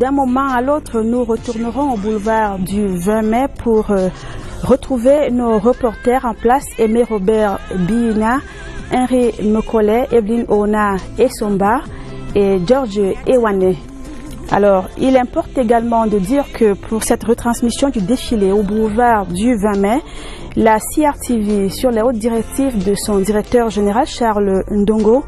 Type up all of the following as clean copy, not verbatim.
d'un moment à l'autre, nous retournerons au boulevard du 20 mai pour retrouver nos reporters en place, Aimé Robert Biina, Henry Mekolle, Evelyne Ona Esomba et George Ewane. Alors, il importe également de dire que pour cette retransmission du défilé au boulevard du 20 mai, la CRTV, sur les hautes directives de son directeur général Charles Ndongo,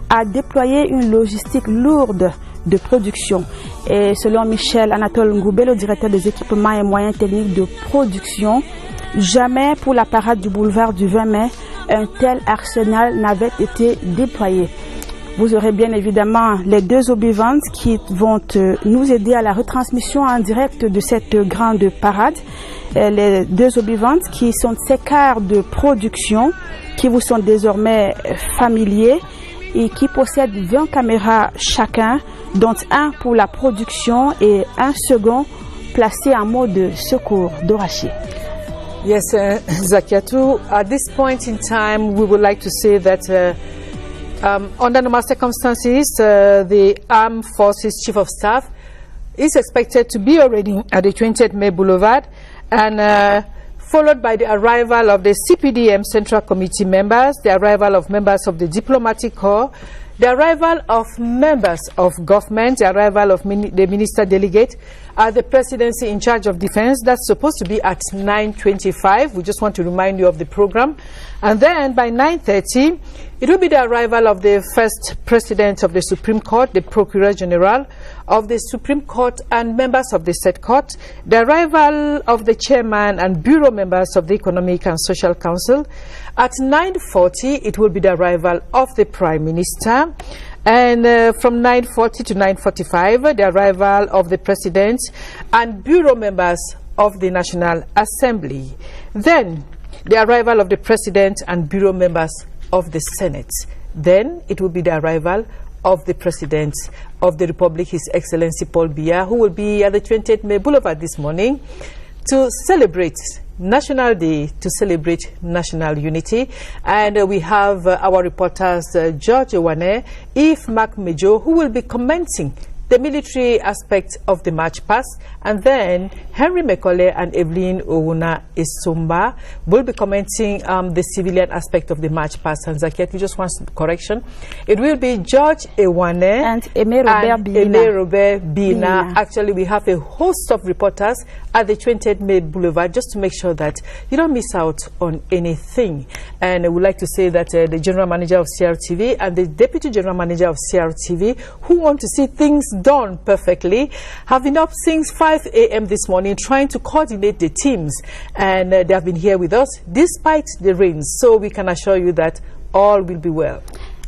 a déployé une logistique lourde de production. Et selon Michel Anatole Ngoubé, le directeur des équipements et moyens techniques de production, jamais pour la parade du boulevard du 20 mai, un tel arsenal n'avait été déployé. Vous aurez bien évidemment les deux obivantes qui vont nous aider à la retransmission en direct de cette grande parade. Les deux obivantes qui sont ces cars de production qui vous sont désormais familiers et qui possèdent 20 caméras chacun, dont un pour la production et un second placé en mode secours. Dorachi. Yes, Zakiatou, at this point in time, we would like to say that under normal circumstances, the Armed Forces Chief of Staff is expected to be already at the 20th May Boulevard, and followed by the arrival of the CPDM Central Committee members, the arrival of members of the Diplomatic Corps, the arrival of members of government, the arrival of the minister delegate, the presidency in charge of defense. That's supposed to be at 9:25. We just want to remind you of the program. And then by 9:30, it will be the arrival of the first president of the Supreme Court, the Procureur General of the Supreme Court, and members of the said court, the arrival of the chairman and bureau members of the Economic and Social Council. At 9:40, it will be the arrival of the Prime Minister. And from 9:40 to 9:45, the arrival of the President and bureau members of the National Assembly. Then, the arrival of the President and bureau members of the Senate. Then, it will be the arrival of the President of the Republic, His Excellency Paul Biya, who will be at the 20th May Boulevard this morning to celebrate National Day, to celebrate national unity. And we have our reporters George Ewane, Eve Mark Mejo, who will be commenting the military aspect of the march past, and then Henry Mekolle and Evelyn Ona Esomba will be commenting the civilian aspect of the march past. And Zakiat, we just want correction. It will be George Ewane and Aimé Robert Biina. Actually, we have a host of reporters at the 20th May Boulevard just to make sure that you don't miss out on anything. And I would like to say that the General Manager of CRTV and the Deputy General Manager of CRTV, who want to see things done perfectly, have been up since 5 a.m. this morning trying to coordinate the teams, and they have been here with us despite the rains, so we can assure you that all will be well.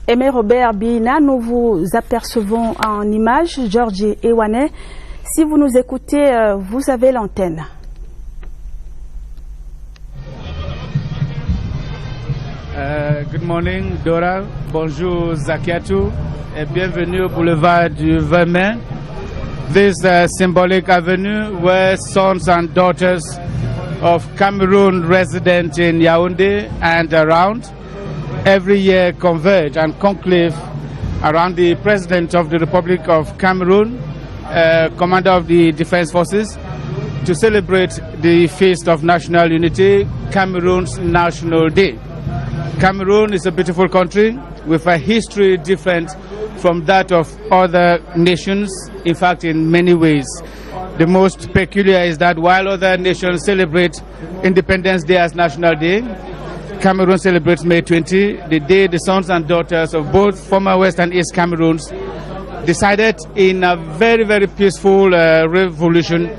Aimé Robert Biina, nous vous apercevons en image, George Ewane. Si vous nous écoutez, vous avez l'antenne. Good morning, Dora. Bonjour, Zakiatou. Et bienvenue au boulevard du 20 mai. This symbolic avenue where sons and daughters of Cameroon resident in Yaoundé and around every year converge and conclave around the President of the Republic of Cameroon, Commander of the Defense Forces, to celebrate the Feast of National Unity, Cameroon's National Day. Cameroon is a beautiful country with a history different from that of other nations, in fact, in many ways. The most peculiar is that while other nations celebrate Independence Day as National Day, Cameroon celebrates May 20, the day the sons and daughters of both former West and East Cameroons decided in a very, very peaceful revolution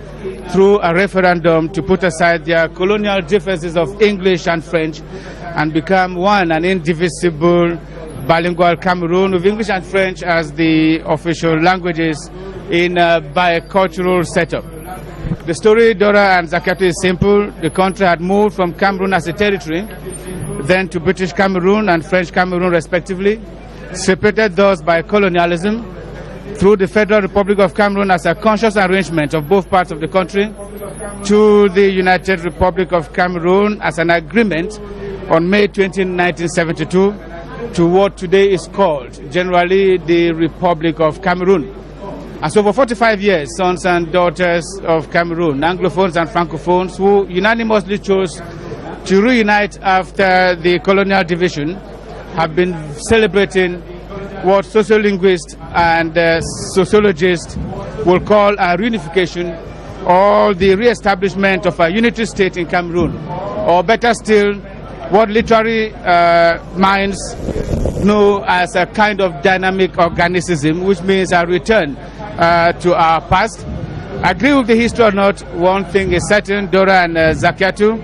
through a referendum to put aside their colonial differences of English and French and become one and indivisible bilingual Cameroon with English and French as the official languages in a bicultural setup. The story, Dora and Zakiatou, is simple. The country had moved from Cameroon as a territory, then to British Cameroon and French Cameroon respectively, separated thus by colonialism, through the Federal Republic of Cameroon as a conscious arrangement of both parts of the country, to the United Republic of Cameroon as an agreement on May 20, 1972, to what today is called generally the Republic of Cameroon. And so for 45 years, sons and daughters of Cameroon, Anglophones and Francophones, who unanimously chose to reunite after the colonial division, have been celebrating what sociolinguists and sociologists will call a reunification, or the re-establishment of a unitary state in Cameroon, or better still, what literary minds know as a kind of dynamic organicism, which means a return to our past. Agree with the history or not, one thing is certain, Dora and Zakiatou,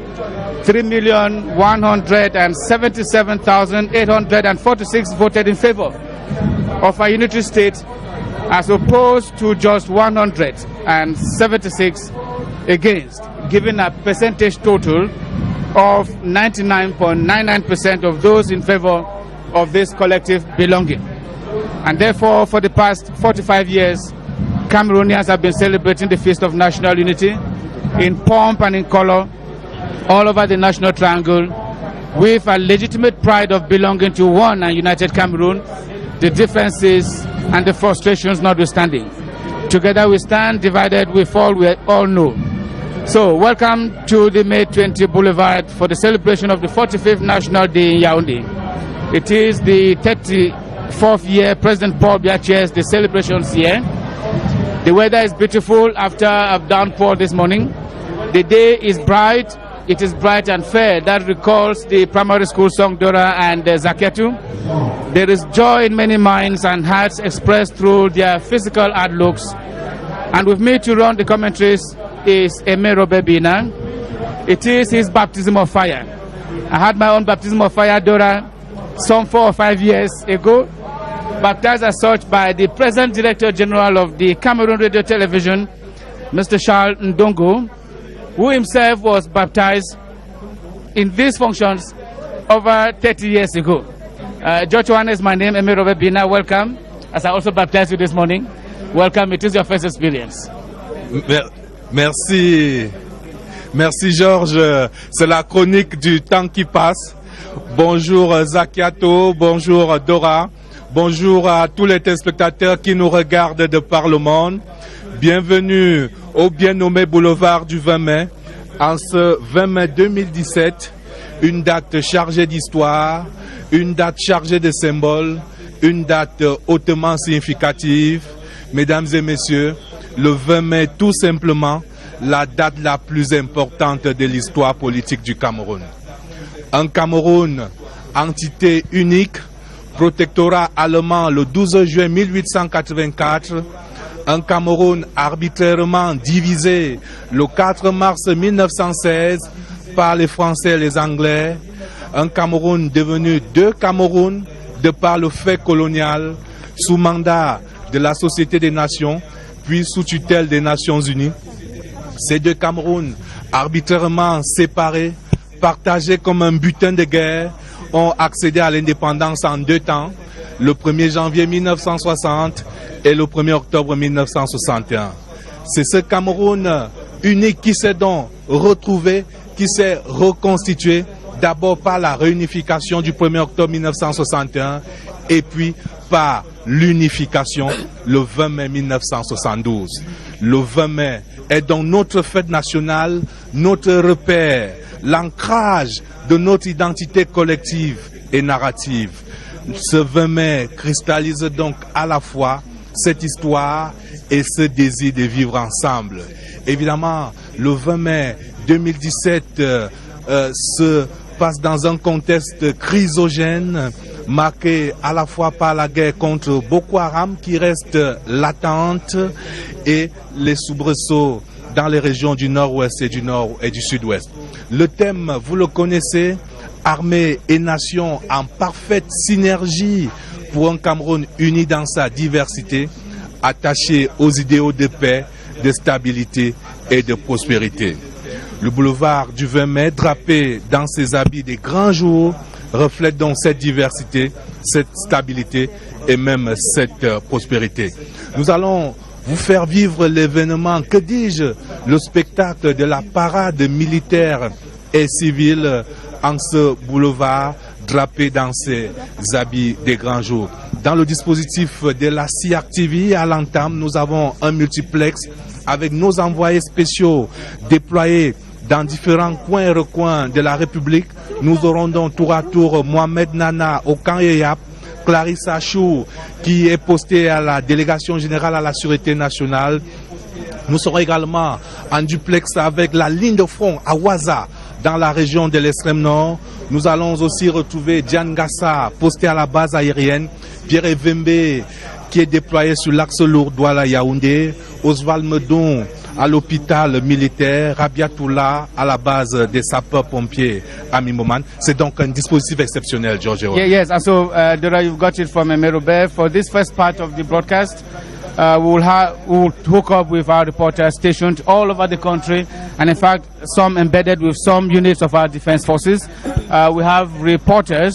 3,177,846 voted in favor of a unitary state, as opposed to just 176 against, giving a percentage total of 99.99% of those in favor of this collective belonging. And therefore, for the past 45 years, Cameroonians have been celebrating the Feast of National Unity in pomp and in color all over the National Triangle, with a legitimate pride of belonging to one and united Cameroon, the differences and the frustrations notwithstanding. Together we stand, divided we fall, we all know. So welcome to the May 20 Boulevard for the celebration of the 45th National Day in Yaoundé. It is the 34th year President Paul Biya chairs the celebrations here. The weather is beautiful after a downpour this morning. The day is bright. It is bright and fair. That recalls the primary school song Dora and Zakiatou. There is joy in many minds and hearts expressed through their physical outlooks. And with me to run the commentaries is Aimé Robert Bina. It is his baptism of fire. I had my own baptism of fire, Dora, some 4 or 5 years ago, baptized as such by the present Director General of the Cameroon Radio Television, Mr. Charles Ndongo, who himself was baptized in these functions over 30 years ago. George Wana is my name, Aimé Robert Bina. Welcome, as I also baptized you this morning. Welcome, it is your first experience. Merci. Merci Georges, c'est la chronique du temps qui passe. Bonjour Zakiatou, bonjour Dora, bonjour à tous les téléspectateurs qui nous regardent de par le monde. Bienvenue au bien nommé boulevard du 20 mai, en ce 20 mai 2017, une date chargée d'histoire, une date chargée de symboles, une date hautement significative. Mesdames et messieurs, le 20 mai tout simplement, la date la plus importante de l'histoire politique du Cameroun. Un Cameroun, entité unique, protectorat allemand le 12 juin 1884, un Cameroun arbitrairement divisé le 4 mars 1916 par les Français et les Anglais, un Cameroun devenu deux Camerouns de par le fait colonial, sous mandat de la Société des Nations, puis sous tutelle des Nations Unies. Ces deux Camerouns arbitrairement séparés, partagés comme un butin de guerre, ont accédé à l'indépendance en 2 temps, le 1er janvier 1960 et le 1er octobre 1961. C'est ce Cameroun unique qui s'est donc retrouvé, qui s'est reconstitué, d'abord par la réunification du 1er octobre 1961 et puis par l'unification le 20 mai 1972. Le 20 mai est donc notre fête nationale, notre repère, l'ancrage de notre identité collective et narrative. Ce 20 mai cristallise donc à la fois cette histoire et ce désir de vivre ensemble. Évidemment, le 20 mai 2017 se passe dans un contexte chrysogène, marqué à la fois par la guerre contre Boko Haram qui reste latente et les soubresauts dans les régions du nord-ouest et du nord et du sud-ouest. Le thème, vous le connaissez, armée et nation en parfaite synergie pour un Cameroun uni dans sa diversité, attaché aux idéaux de paix, de stabilité et de prospérité. Le boulevard du 20 mai, drapé dans ses habits des grands jours, reflète donc cette diversité, cette stabilité et même cette prospérité. Nous allons vous faire vivre l'événement, que dis-je, le spectacle de la parade militaire et civile en ce boulevard drapé dans ses habits des grands jours. Dans le dispositif de la CIAC TV, à l'entame, nous avons un multiplex avec nos envoyés spéciaux déployés dans différents coins et recoins de la République. Nous aurons donc tour à tour Mohamed Nana au camp Yeyap, Clarissa Chou qui est postée à la délégation générale à la Sûreté nationale. Nous serons également en duplex avec la ligne de front à Ouaza dans la région de l'extrême nord. Nous allons aussi retrouver Diane Gassa posté à la base aérienne, Pierre Evembe qui est déployé sur l'axe lourd Douala-Yaoundé, Oswald Medon à l'hôpital militaire, Rabiatoula à la base des sapeurs-pompiers à Mimoman. C'est donc un dispositif exceptionnel, Georges. Yes, and so Dora, you've got it from Emerobe. For this first part of the broadcast, we'll hook up with our reporters stationed all over the country, and in fact, some embedded with some units of our defense forces. We have reporters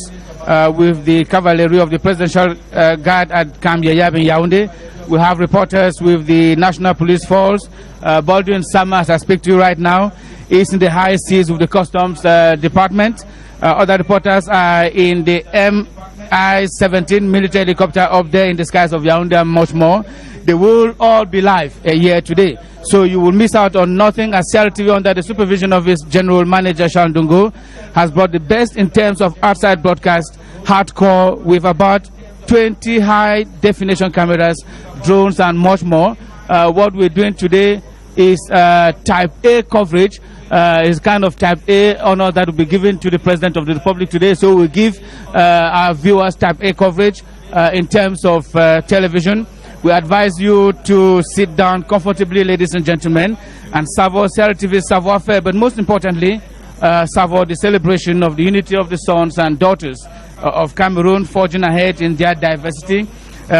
with the cavalry of the Presidential Guard at Camp Yeyab in Yaoundé. We have reporters with the National Police Force. Baldwin Sama, as I speak to you right now, is in the high seas with the Customs Department. Other reporters are in the MI-17 military helicopter up there in the skies of Yaoundé and much more. They will all be live here today. So you will miss out on nothing, as CRTV, under the supervision of its general manager, Sean Dungo, has brought the best in terms of outside broadcast, hardcore, with about 20 high-definition cameras, drones, and much more. What we're doing today is Type A coverage. Is kind of Type A honor that will be given to the President of the Republic today. So we'll give our viewers Type A coverage in terms of television. We advise you to sit down comfortably, ladies and gentlemen, and savor CRTV's savoir-faire, but most importantly, savor the celebration of the unity of the sons and daughters of Cameroon, forging ahead in their diversity,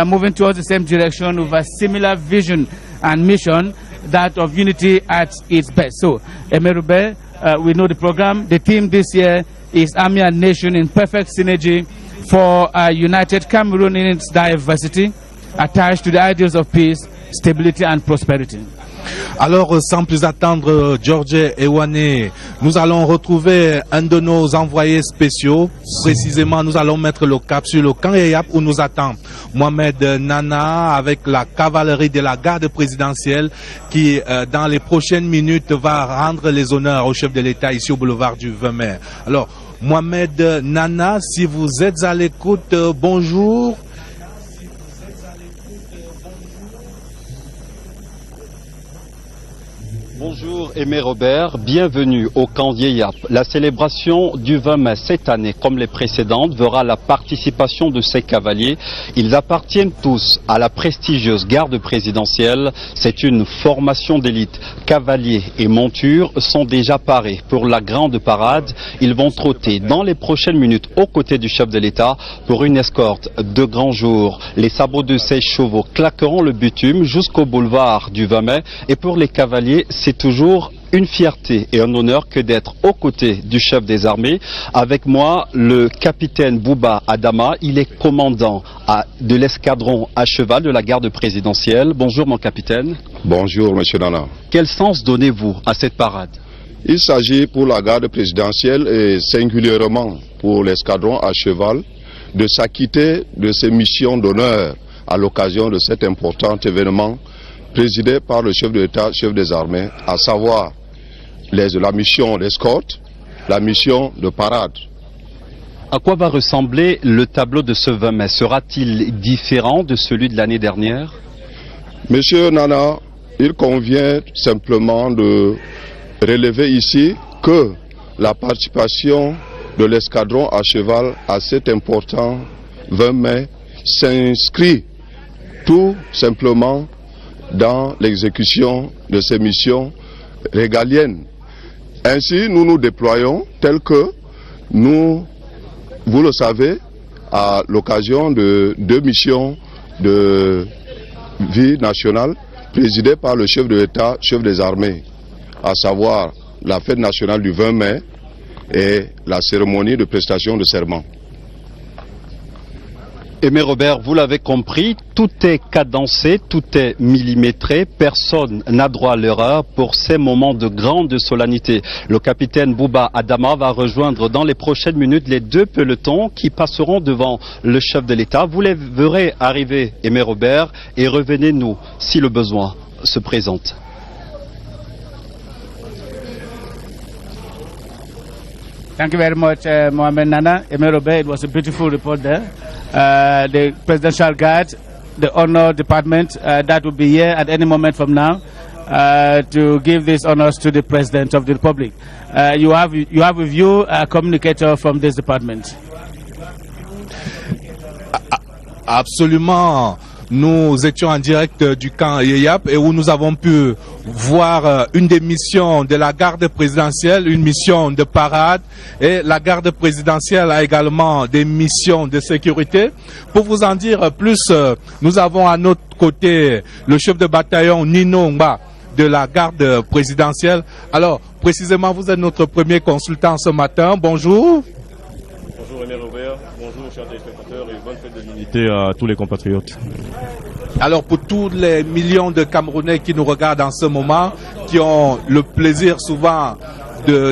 moving towards the same direction with a similar vision and mission, that of unity at its best. So, Emerube, we know the program. The theme this year is Army and Nation in perfect synergy for a united Cameroon in its diversity, attached to the ideals of peace, stability and prosperity. Alors, sans plus attendre, George Ewane, nous allons retrouver un de nos envoyés spéciaux. Précisément, nous allons mettre le cap sur le camp Yeyap où nous attend Mohamed Nana avec la cavalerie de la garde présidentielle qui, dans les prochaines minutes, va rendre les honneurs au chef de l'État ici au boulevard du 20 mai. Alors, Mohamed Nana, si vous êtes à l'écoute, bonjour. Bonjour Aimé Robert, bienvenue au camp Yeyap. La célébration du 20 mai cette année, comme les précédentes, verra la participation de ces cavaliers. Ils appartiennent tous à la prestigieuse garde présidentielle. C'est une formation d'élite. Cavaliers et montures sont déjà parés pour la grande parade. Ils vont trotter dans les prochaines minutes aux côtés du chef de l'État pour une escorte de grand jour. Les sabots de ces chevaux claqueront le bitume jusqu'au boulevard du 20 mai. Et pour les cavaliers, c'est toujours une fierté et un honneur que d'être aux côtés du chef des armées. Avec moi, le capitaine Bouba Adama, il est commandant de l'escadron à cheval de la garde présidentielle. Bonjour mon capitaine. Bonjour monsieur Nana. Quel sens donnez-vous à cette parade? Il s'agit pour la garde présidentielle et singulièrement pour l'escadron à cheval de s'acquitter de ses missions d'honneur à l'occasion de cet important événement présidé par le chef de l'État, chef des armées, à savoir la mission d'escorte, la mission de parade. À quoi va ressembler le tableau de ce 20 mai? Sera-t-il différent de celui de l'année dernière? Monsieur Nana, il convient simplement de relever ici que la participation de l'escadron à cheval à cet important 20 mai s'inscrit tout simplement dans l'exécution de ces missions régaliennes. Ainsi, nous nous déployons tel que nous, vous le savez, à l'occasion de 2 missions de vie nationale présidées par le chef de l'État, chef des armées, à savoir la fête nationale du 20 mai et la cérémonie de prestation de serment. Aimé Robert, vous l'avez compris, tout est cadencé, tout est millimétré, personne n'a droit à l'erreur pour ces moments de grande solennité. Le capitaine Bouba Adama va rejoindre dans les prochaines minutes les deux pelotons qui passeront devant le chef de l'État. Vous les verrez arriver, Aimé Robert, et revenez-nous si le besoin se présente. Thank you very much, Mohamed Nana. Aimé Robert, it was a beautiful report there. The Presidential Guard, the Honor Department, that will be here at any moment from now to give these honors to the President of the Republic. You have with you a communicator from this department. Absolument. Nous étions en direct du camp Yeyap et où nous avons pu voir une des missions de la garde présidentielle, une mission de parade, et la garde présidentielle a également des missions de sécurité. Pour vous en dire plus, nous avons à notre côté le chef de bataillon Nino Ngba de la garde présidentielle. Alors, précisément, vous êtes notre premier consultant ce matin. Bonjour. Bonjour Aimé Robert, bonjour chers téléspectateurs et bonne fête de l'unité à tous les compatriotes. Alors pour tous les millions de Camerounais qui nous regardent en ce moment, qui ont le plaisir souvent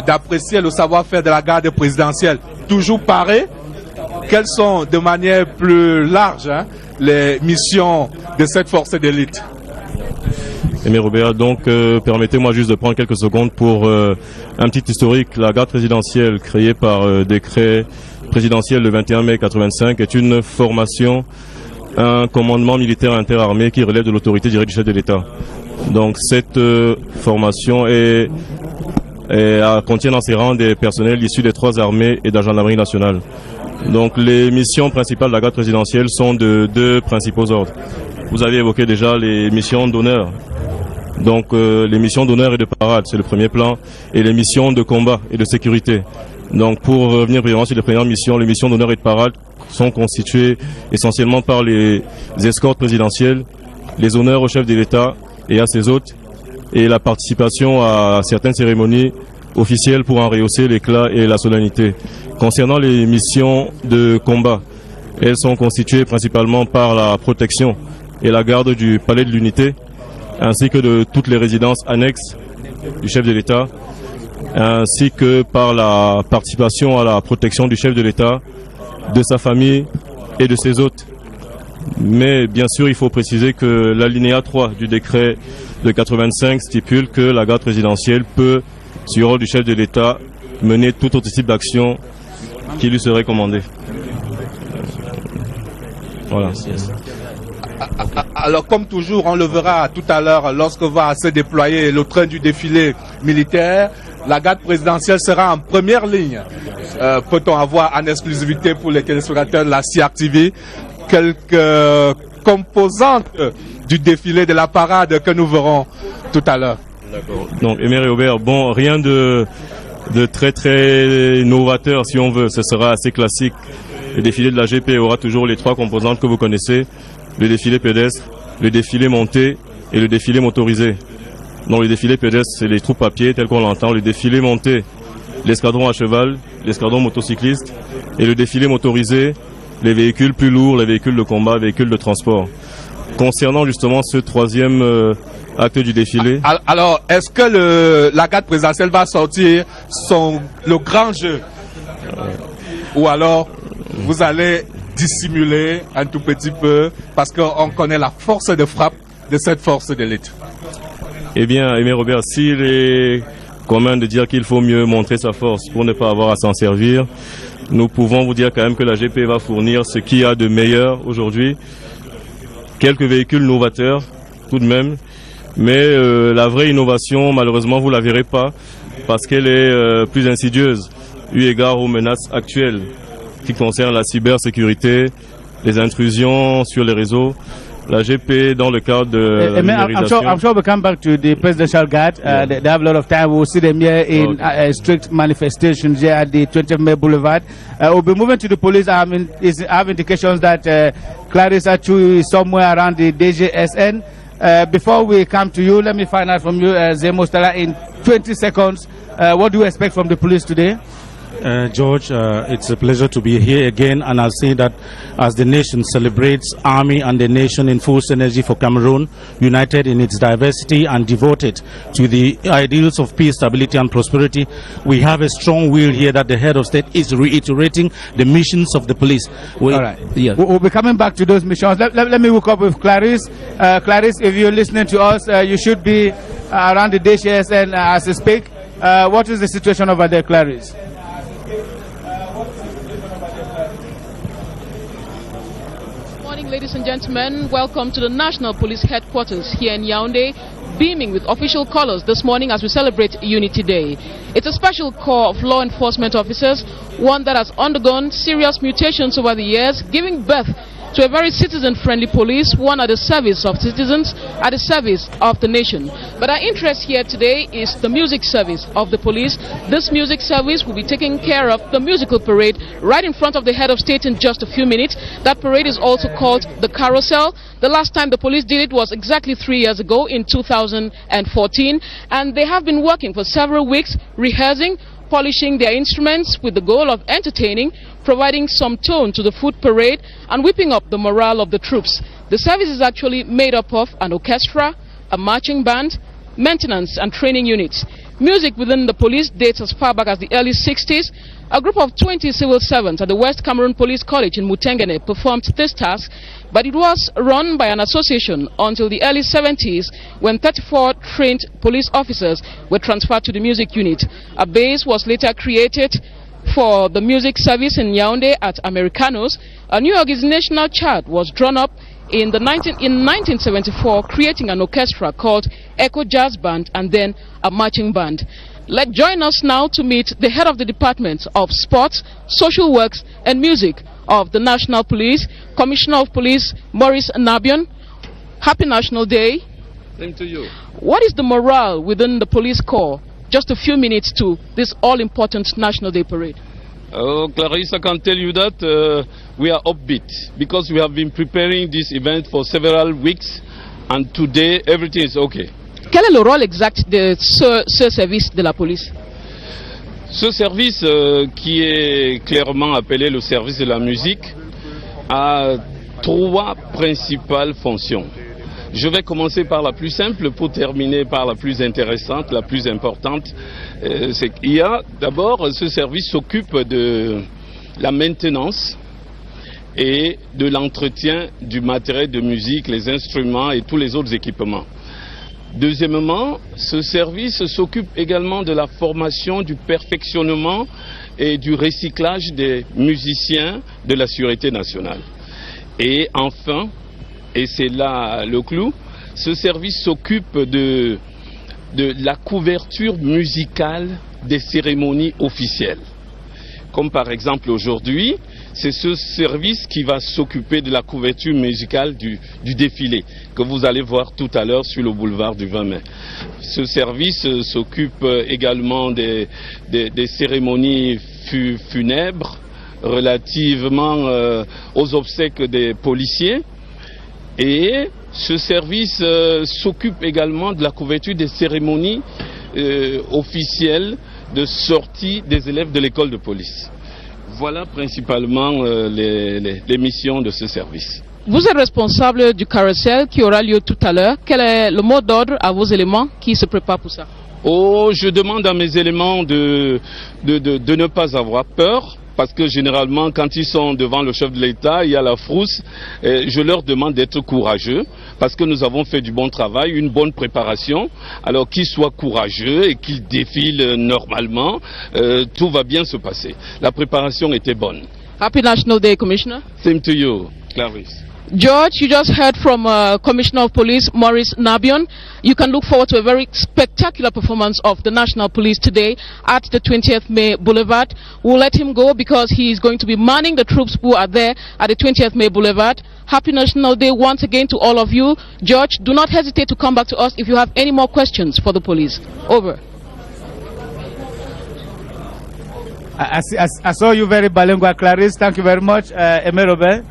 d'apprécier le savoir-faire de la garde présidentielle, toujours paré, quelles sont de manière plus large les missions de cette force d'élite? Aimé Robert, donc permettez-moi juste de prendre quelques secondes pour un petit historique. La garde présidentielle créée par décret présidentiel le 21 mai 85 est une formation, un commandement militaire interarmé qui relève de l'autorité directe du chef de l'État. Donc cette formation contient dans ses rangs des personnels issus des 3 armées et de la gendarmerie nationale. Donc les missions principales de la garde présidentielle sont de 2 principaux ordres. Vous avez évoqué déjà les missions d'honneur. Donc les missions d'honneur et de parade, c'est le premier plan, et les missions de combat et de sécurité. Donc pour revenir brièvement sur les premières missions, les missions d'honneur et de parade sont constituées essentiellement par les escortes présidentielles, les honneurs au chef de l'État et à ses hôtes, et la participation à certaines cérémonies officielles pour en rehausser l'éclat et la solennité. Concernant les missions de combat, elles sont constituées principalement par la protection et la garde du palais de l'unité, ainsi que de toutes les résidences annexes du chef de l'État, ainsi que par la participation à la protection du chef de l'État, de sa famille et de ses hôtes. Mais bien sûr, il faut préciser que l'alinéa 3 du décret de 85 stipule que la garde présidentielle peut, sur ordre du chef de l'État, mener tout autre type d'action qui lui serait commandée. Voilà. Alors comme toujours, on le verra tout à l'heure lorsque va se déployer le train du défilé militaire, la garde présidentielle sera en première ligne. Peut-on avoir en exclusivité pour les téléspectateurs de la CRTV quelques composantes du défilé de la parade que nous verrons tout à l'heure? D'accord. Donc Aimé Robert, bon, rien de très très novateur si on veut, ce sera assez classique. Le défilé de la GP aura toujours les 3 composantes que vous connaissez, le défilé pédestre, le défilé monté et le défilé motorisé. Donc le défilé pédestre, c'est les troupes à pied tel qu'on l'entend, le défilé monté, l'escadron à cheval, l'escadron motocycliste, et le défilé motorisé, les véhicules plus lourds, les véhicules de combat, les véhicules de transport. Concernant justement ce 3e acte du défilé. Alors, est-ce que la garde présidentielle va sortir le grand jeu ou alors vous allez dissimuler un tout petit peu parce qu'on connaît la force de frappe de cette force d'élite? Eh bien, Aimé Robert, s'il est commun de dire qu'il faut mieux montrer sa force pour ne pas avoir à s'en servir, nous pouvons vous dire quand même que la GP va fournir ce qu'il y a de meilleur aujourd'hui. Quelques véhicules novateurs, tout de même, mais la vraie innovation, malheureusement, vous la verrez pas parce qu'elle est plus insidieuse, eu égard aux menaces actuelles qui concernent la cybersécurité, les intrusions sur les réseaux. La GP, dans le cadre de la numérisation. I'm sure we'll come back to the Presidential Guard. They have a lot of time. We'll see them here in strict manifestations here at the 20th May Boulevard. We'll be moving to the police. I have indications that Clarissa Chu is somewhere around the DGSN. Before we come to you, let me find out from you, Zemo Stella, in 20 seconds, what do you expect from the police today? George, it's a pleasure to be here again, and I'll say that as the nation celebrates Army and the nation in full synergy for Cameroon, united in its diversity and devoted to the ideals of peace, stability and prosperity, we have a strong will here that the head of state is reiterating the missions of the police. All right. Yeah. We'll be coming back to those missions. Let me hook up with Clarice. Clarice, if you're listening to us, you should be around the DCSN as we speak. What is the situation over there, Clarice? Ladies and gentlemen, welcome to the National Police Headquarters here in Yaoundé, beaming with official colors this morning as we celebrate Unity Day. It's a special corps of law enforcement officers, one that has undergone serious mutations over the years, giving birth to a very citizen-friendly police, one at the service of citizens, at the service of the nation. But our interest here today is the music service of the police. This music service will be taking care of the musical parade right in front of the head of state in just a few minutes. That parade is also called the Carousel. The last time the police did it was exactly 3 years ago in 2014, and they have been working for several weeks, rehearsing, polishing their instruments with the goal of entertaining, providing some tone to the foot parade and whipping up the morale of the troops. The service is actually made up of an orchestra, a marching band, maintenance and training units. Music within the police dates as far back as the early 60s. A group of 20 civil servants at the West Cameroon Police College in Mutengene performed this task, but it was run by an association until the early 70s when 34 trained police officers were transferred to the music unit. A base was later created for the music service in Yaoundé at Americanos. A new organizational chart was drawn up in 1974, creating an orchestra called Echo Jazz Band and then a marching band. Join us now to meet the head of the Department of Sports, Social Works and Music of the National Police, Commissioner of Police Maurice Nabion. Happy National Day. Same to you. What is the morale within the police corps? Just a few minutes to this all-important National Day parade. Clarisse, I can tell you that we are upbeat because we have been preparing this event for several weeks, and today everything is okay. Quel est le rôle exact de ce service de la police? Ce service qui est clairement appelé le service de la musique a trois principales fonctions. Je vais commencer par la plus simple pour terminer par la plus intéressante, la plus importante. C'est qu'il y a d'abord, ce service s'occupe de la maintenance et de l'entretien du matériel de musique, les instruments et tous les autres équipements. Deuxièmement, ce service s'occupe également de la formation, du perfectionnement et du recyclage des musiciens de la Sûreté nationale. Et enfin, et c'est là le clou, ce service s'occupe de la couverture musicale des cérémonies officielles. Comme par exemple aujourd'hui, c'est ce service qui va s'occuper de la couverture musicale du défilé que vous allez voir tout à l'heure sur le boulevard du 20 mai. Ce service s'occupe également des cérémonies funèbres relativement aux obsèques des policiers. Et ce service s'occupe également de la couverture des cérémonies officielles de sortie des élèves de l'école de police. Voilà principalement les missions de ce service. Vous êtes responsable du carrousel qui aura lieu tout à l'heure. Quel est le mot d'ordre à vos éléments qui se préparent pour ça? Oh, je demande à mes éléments de ne pas avoir peur. Parce que généralement, quand ils sont devant le chef de l'État, il y a la frousse. Je leur demande d'être courageux, parce que nous avons fait du bon travail, une bonne préparation. Alors qu'ils soient courageux et qu'ils défilent normalement, tout va bien se passer. La préparation était bonne. Happy National Day, Commissioner. Same to you, Clarisse. George, you just heard from Commissioner of Police Maurice Nabion. You can look forward to a very spectacular performance of the National Police today at the 20th May Boulevard. We'll let him go because he is going to be manning the troops who are there at the 20th May Boulevard. Happy National Day once again to all of you. George, do not hesitate to come back to us if you have any more questions for the police. Over. I saw you very bilingual, Clarisse. Thank you very much, Aimé Robert.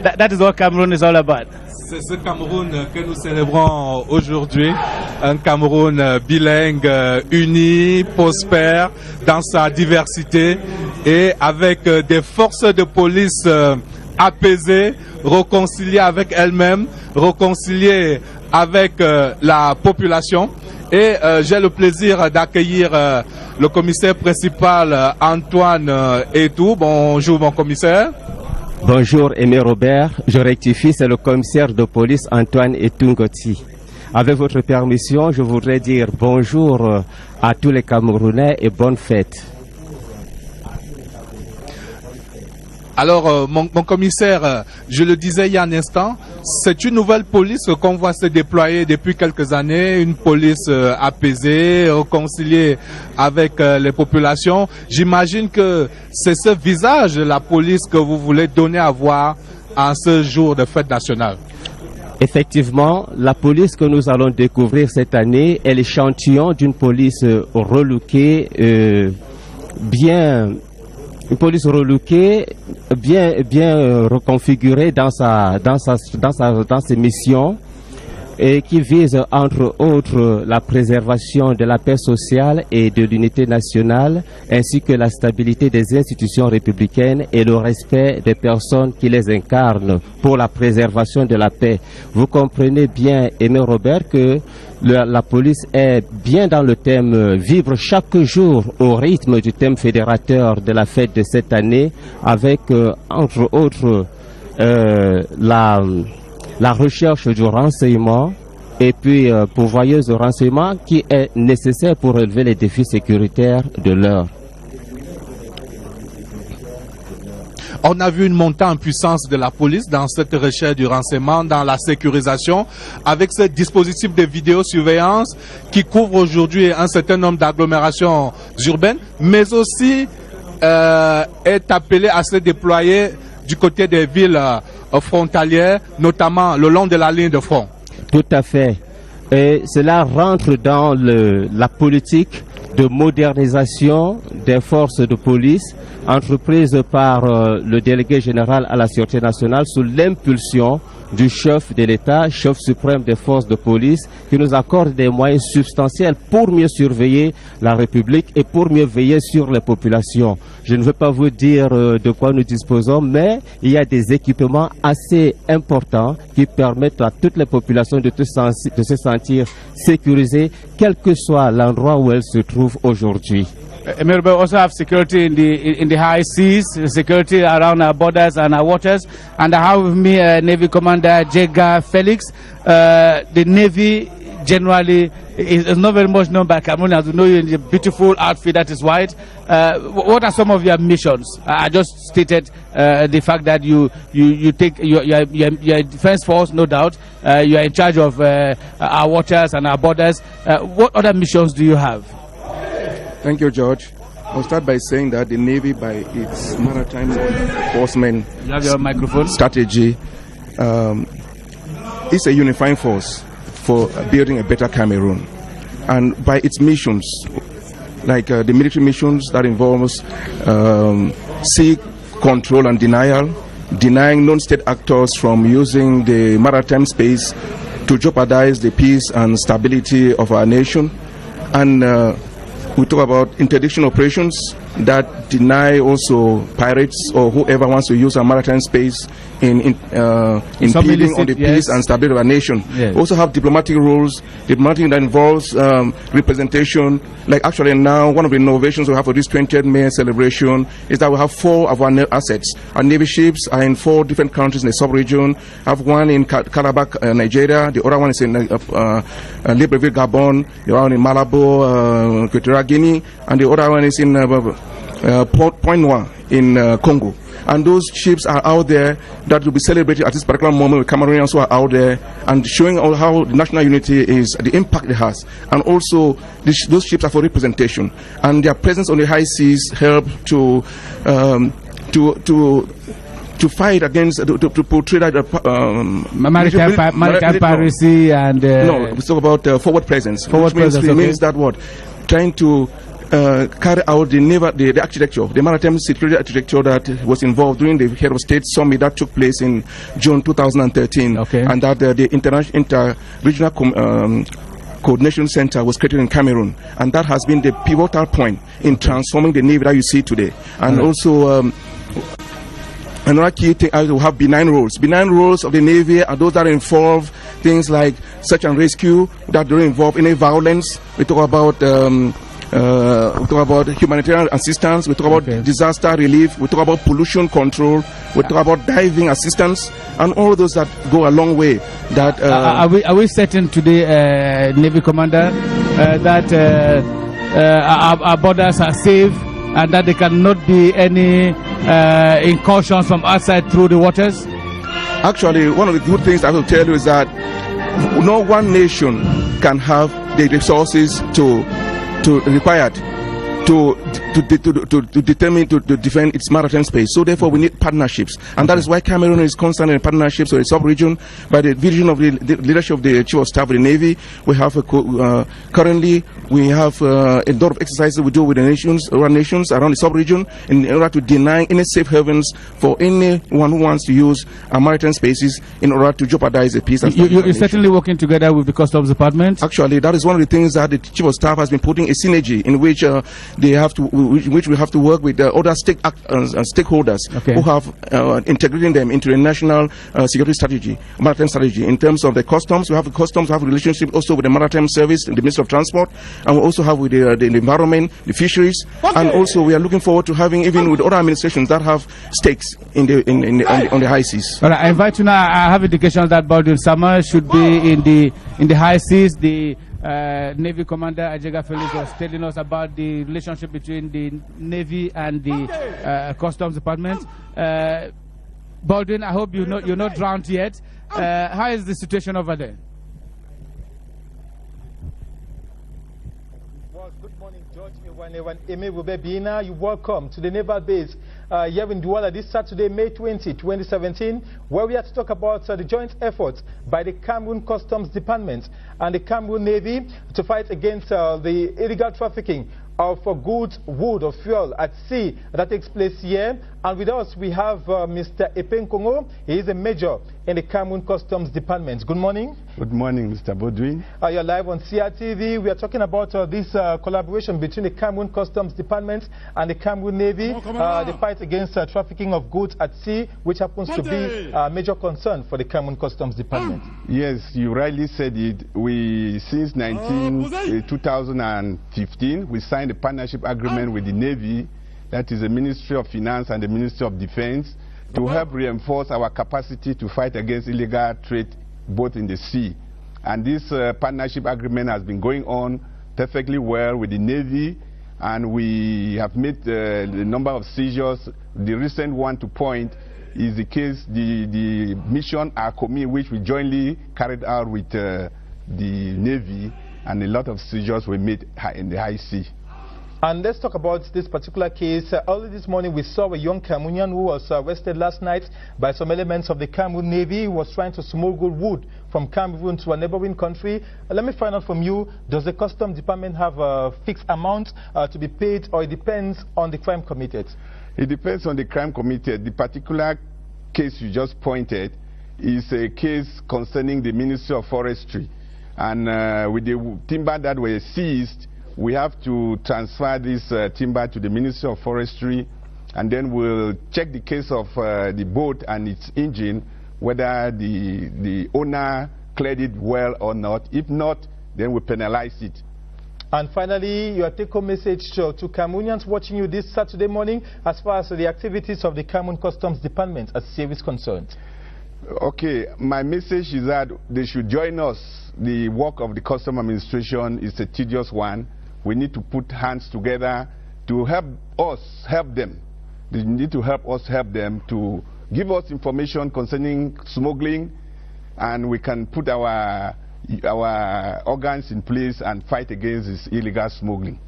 That is what Cameroon is all about. C'est ce Cameroun que nous célébrons aujourd'hui. un Cameroun bilingue, uni, prospère dans sa diversité et avec des forces de police apaisées, réconciliées avec elles-mêmes, réconciliées avec la population. Et j'ai le plaisir d'accueillir le commissaire principal Antoine Etou. Bonjour mon commissaire. Bonjour Aimé Robert, je rectifie, c'est le commissaire de police Antoine Etungoti. Avec votre permission, je voudrais dire bonjour à tous les Camerounais et bonne fête. Alors, mon commissaire, je le disais il y a un instant, c'est une nouvelle police qu'on voit se déployer depuis quelques années, une police apaisée, réconciliée avec les populations. J'imagine que c'est ce visage de la police que vous voulez donner à voir en ce jour de fête nationale. Effectivement, la police que nous allons découvrir cette année est l'échantillon d'une police relookée, une police relookée, bien reconfigurée dans ses missions et qui vise entre autres la préservation de la paix sociale et de l'unité nationale ainsi que la stabilité des institutions républicaines et le respect des personnes qui les incarnent pour la préservation de la paix. Vous comprenez bien, Aimé Robert, que la police est bien dans le thème vivre chaque jour au rythme du thème fédérateur de la fête de cette année avec entre autres la recherche du renseignement et puis pourvoyeuse de renseignement qui est nécessaire pour relever les défis sécuritaires de l'heure. On a vu une montée en puissance de la police dans cette recherche du renseignement, dans la sécurisation, avec ce dispositif de vidéosurveillance qui couvre aujourd'hui un certain nombre d'agglomérations urbaines, mais aussi est appelé à se déployer du côté des villes frontalières, notamment le long de la ligne de front. Tout à fait. Et cela rentre dans la politique de modernisation des forces de police entreprise par le délégué général à la Sûreté nationale sous l'impulsion du chef de l'État, chef suprême des forces de police, qui nous accorde des moyens substantiels pour mieux surveiller la République et pour mieux veiller sur les populations. Je ne veux pas vous dire de quoi nous disposons, mais il y a des équipements assez importants qui permettent à toutes les populations de se sentir sécurisées, quel que soit l'endroit où elles se trouvent aujourd'hui. We also have security in the high seas, security around our borders and our waters. And I have with me Navy Commander Jega Felix. The Navy generally is not very much known by Cameroonians. We know you in the beautiful outfit that is white. What are some of your missions? I just stated the fact that you take your defense force, no doubt. You are in charge of our waters and our borders. What other missions do you have? Thank you, George. I'll start by saying that the Navy, by its maritime enforcement strategy, is a unifying force for building a better Cameroon. And by its missions, like the military missions that involves sea control and denial, denying non-state actors from using the maritime space to jeopardize the peace and stability of our nation. And we talk about interdiction operations that deny also pirates or whoever wants to use our maritime space in impeding on the peace and stability of our nation. We also have diplomatic rules, diplomatic that involves representation. Like actually now, one of the innovations we have for this 20th May celebration is that we have 4 of our assets. Our Navy ships are in 4 different countries in the sub-region. I have one in Calabar, Nigeria. The other one is in Libreville, Gabon. The other one in Malabo, Equatorial Guinea. And the other one is in Point Noir in Congo. And those ships are out there that will be celebrated at this particular moment with Cameroonians who are out there and showing how the national unity is, the impact it has. And also, those ships are for representation. And their presence on the high seas help to fight against, to portray that maritime piracy and... no, we talk about forward presence. Forward presence means that what? Trying to carry out the architecture, the maritime security architecture that was involved during the Head of State Summit that took place in June 2013, and that the inter-regional coordination center was created in Cameroon, and that has been the pivotal point in transforming the Navy that you see today. And also, another key thing, I will have benign roles. Benign roles of the Navy are those that involve things like search and rescue, that don't involve any violence. We talk about humanitarian assistance, we talk about disaster relief, we talk about pollution control, we talk about diving assistance, and all those that go a long way. That are we certain today, Navy Commander, that our borders are safe and that there cannot be any incursions from outside through the waters? Actually, one of the good things I will tell you is that no one nation can have the resources required to defend its maritime space. So therefore we need partnerships, and that is why Cameroon is constantly in partnerships with the sub-region. By the vision of the leadership of the Chief of Staff of the Navy, we have currently we have a lot of exercises we do with the nations around the sub-region in order to deny any safe havens for anyone who wants to use our maritime spaces in order to jeopardize the peace. And you're certainly working together with the Customs Department. Actually, that is one of the things that the Chief of Staff has been putting a synergy in which we have to work with other stakeholders who have integrating them into the national security strategy, maritime strategy. In terms of the customs, we have a relationship also with the maritime service, the Ministry of Transport, and we also have with the environment, the fisheries, and also we are looking forward to having even with other administrations that have stakes on the high seas. All right, I invite you now. I have indications that Baldwin Sama should be in the high seas. The Navy Commander Ajega Felix was telling us about the relationship between the Navy and the Customs Department. Baldwin, I hope you're not drowned yet. How is the situation over there? Well, good morning, George. You're welcome to the naval base here in Douala this Saturday, May 20, 2017, where we have to talk about the joint efforts by the Cameroon Customs Department and the Cameroon Navy to fight against the illegal trafficking of goods, wood or fuel at sea that takes place here. And with us we have Mr. Epen Kongo. He is a major in the Cameroon Customs Department. Good morning. Good morning, Mr. Baldwin. You're live on CRTV. We are talking about this collaboration between the Cameroon Customs Department and the Cameroon Navy, the fight against trafficking of goods at sea, which happens to be a major concern for the Cameroon Customs Department. Yes, you rightly said it. Since 2015, we signed a partnership agreement with the Navy, that is the Ministry of Finance and the Ministry of Defense, to help reinforce our capacity to fight against illegal trade both in the sea. And this partnership agreement has been going on perfectly well with the Navy, and we have made the number of seizures. The recent one to point is the case, the mission ARCOMI, which we jointly carried out with the Navy, and a lot of seizures were made in the high sea. And let's talk about this particular case. Early this morning we saw a young Cameroonian who was arrested last night by some elements of the Cameroon Navy. He was trying to smuggle wood from Cameroon to a neighboring country. Let me find out from you, does the Customs Department have a fixed amount to be paid, or it depends on the crime committed? It depends on the crime committed. The particular case you just pointed is a case concerning the Ministry of Forestry. And with the timber that were seized, we have to transfer this timber to the Ministry of Forestry, and then we'll check the case of the boat and its engine, whether the owner cleared it well or not. If not, then we penalize it. And finally, your take-home message to Cameroonians watching you this Saturday morning as far as the activities of the Cameroon Customs Department as is concerned. Okay, my message is that they should join us. The work of the Customs Administration is a tedious one. We need to put hands together to help us help them. They need to help us help them to give us information concerning smuggling, and we can put our organs in place and fight against this illegal smuggling.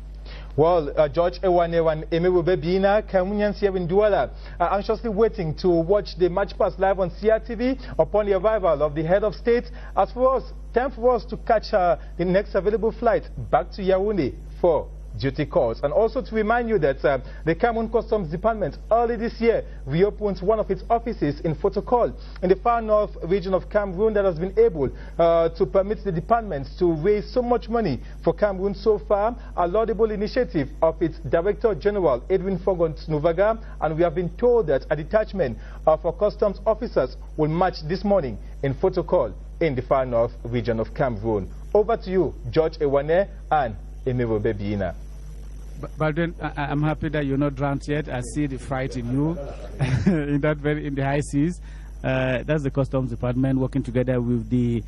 Well, George Ewanewan Emewebebina, Cameroonians here in Douala are anxiously waiting to watch the match pass live on CRTV upon the arrival of the head of state. As for us, time for us to catch the next available flight back to Yaoundé for duty calls. And also to remind you that the Cameroon Customs Department early this year reopened one of its offices in Fotokol in the far north region of Cameroon that has been able to permit the department to raise so much money for Cameroon so far, a laudable initiative of its Director General Edwin Fogont Nuvaga, and we have been told that a detachment of our customs officers will march this morning in Fotokol in the far north region of Cameroon. Over to you, George Ewane and Emiro Bebiina. But then I'm happy that you're not drowned yet. I see the fright in you in the high seas. That's the Customs Department working together with the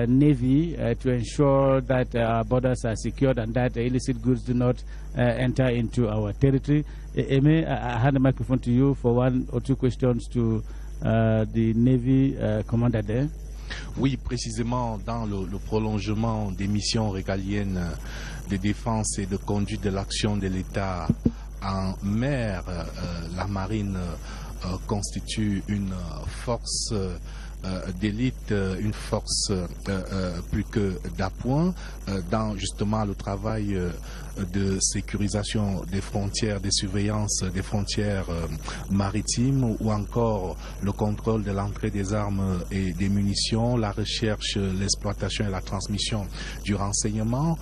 Navy to ensure that our borders are secured and that illicit goods do not enter into our territory. Aimé, I hand the microphone to you for one or two questions to the Navy commander there. Oui, précisément dans le prolongement des missions régaliennes de défense et de conduite de l'action de l'État en mer, la marine constitue une force d'élite, une force plus que d'appoint dans justement le travail de sécurisation des frontières, de surveillance des frontières maritimes ou encore le contrôle de l'entrée des armes et des munitions, la recherche, l'exploitation et la transmission du renseignement,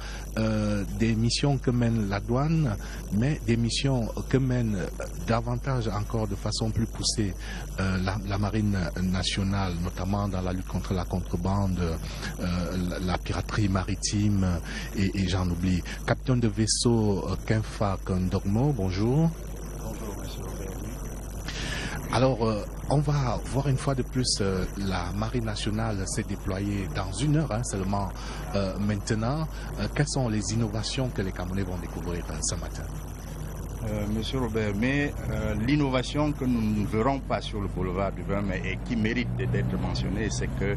des missions que mène la douane, mais des missions que mène davantage encore de façon plus poussée la marine nationale, notamment dans la lutte contre la contrebande, la piraterie maritime et j'en oublie. Capitaine de vaisseau Kenfa Kondormo, bonjour. Bonjour, monsieur Robert. Alors, on va voir une fois de plus la Marine nationale s'est déployée dans une heure seulement maintenant. Quelles sont les innovations que les Camerounais vont découvrir ce matin? Monsieur Robert, mais l'innovation que nous ne verrons pas sur le boulevard du 20 mai et qui mérite d'être mentionnée, c'est que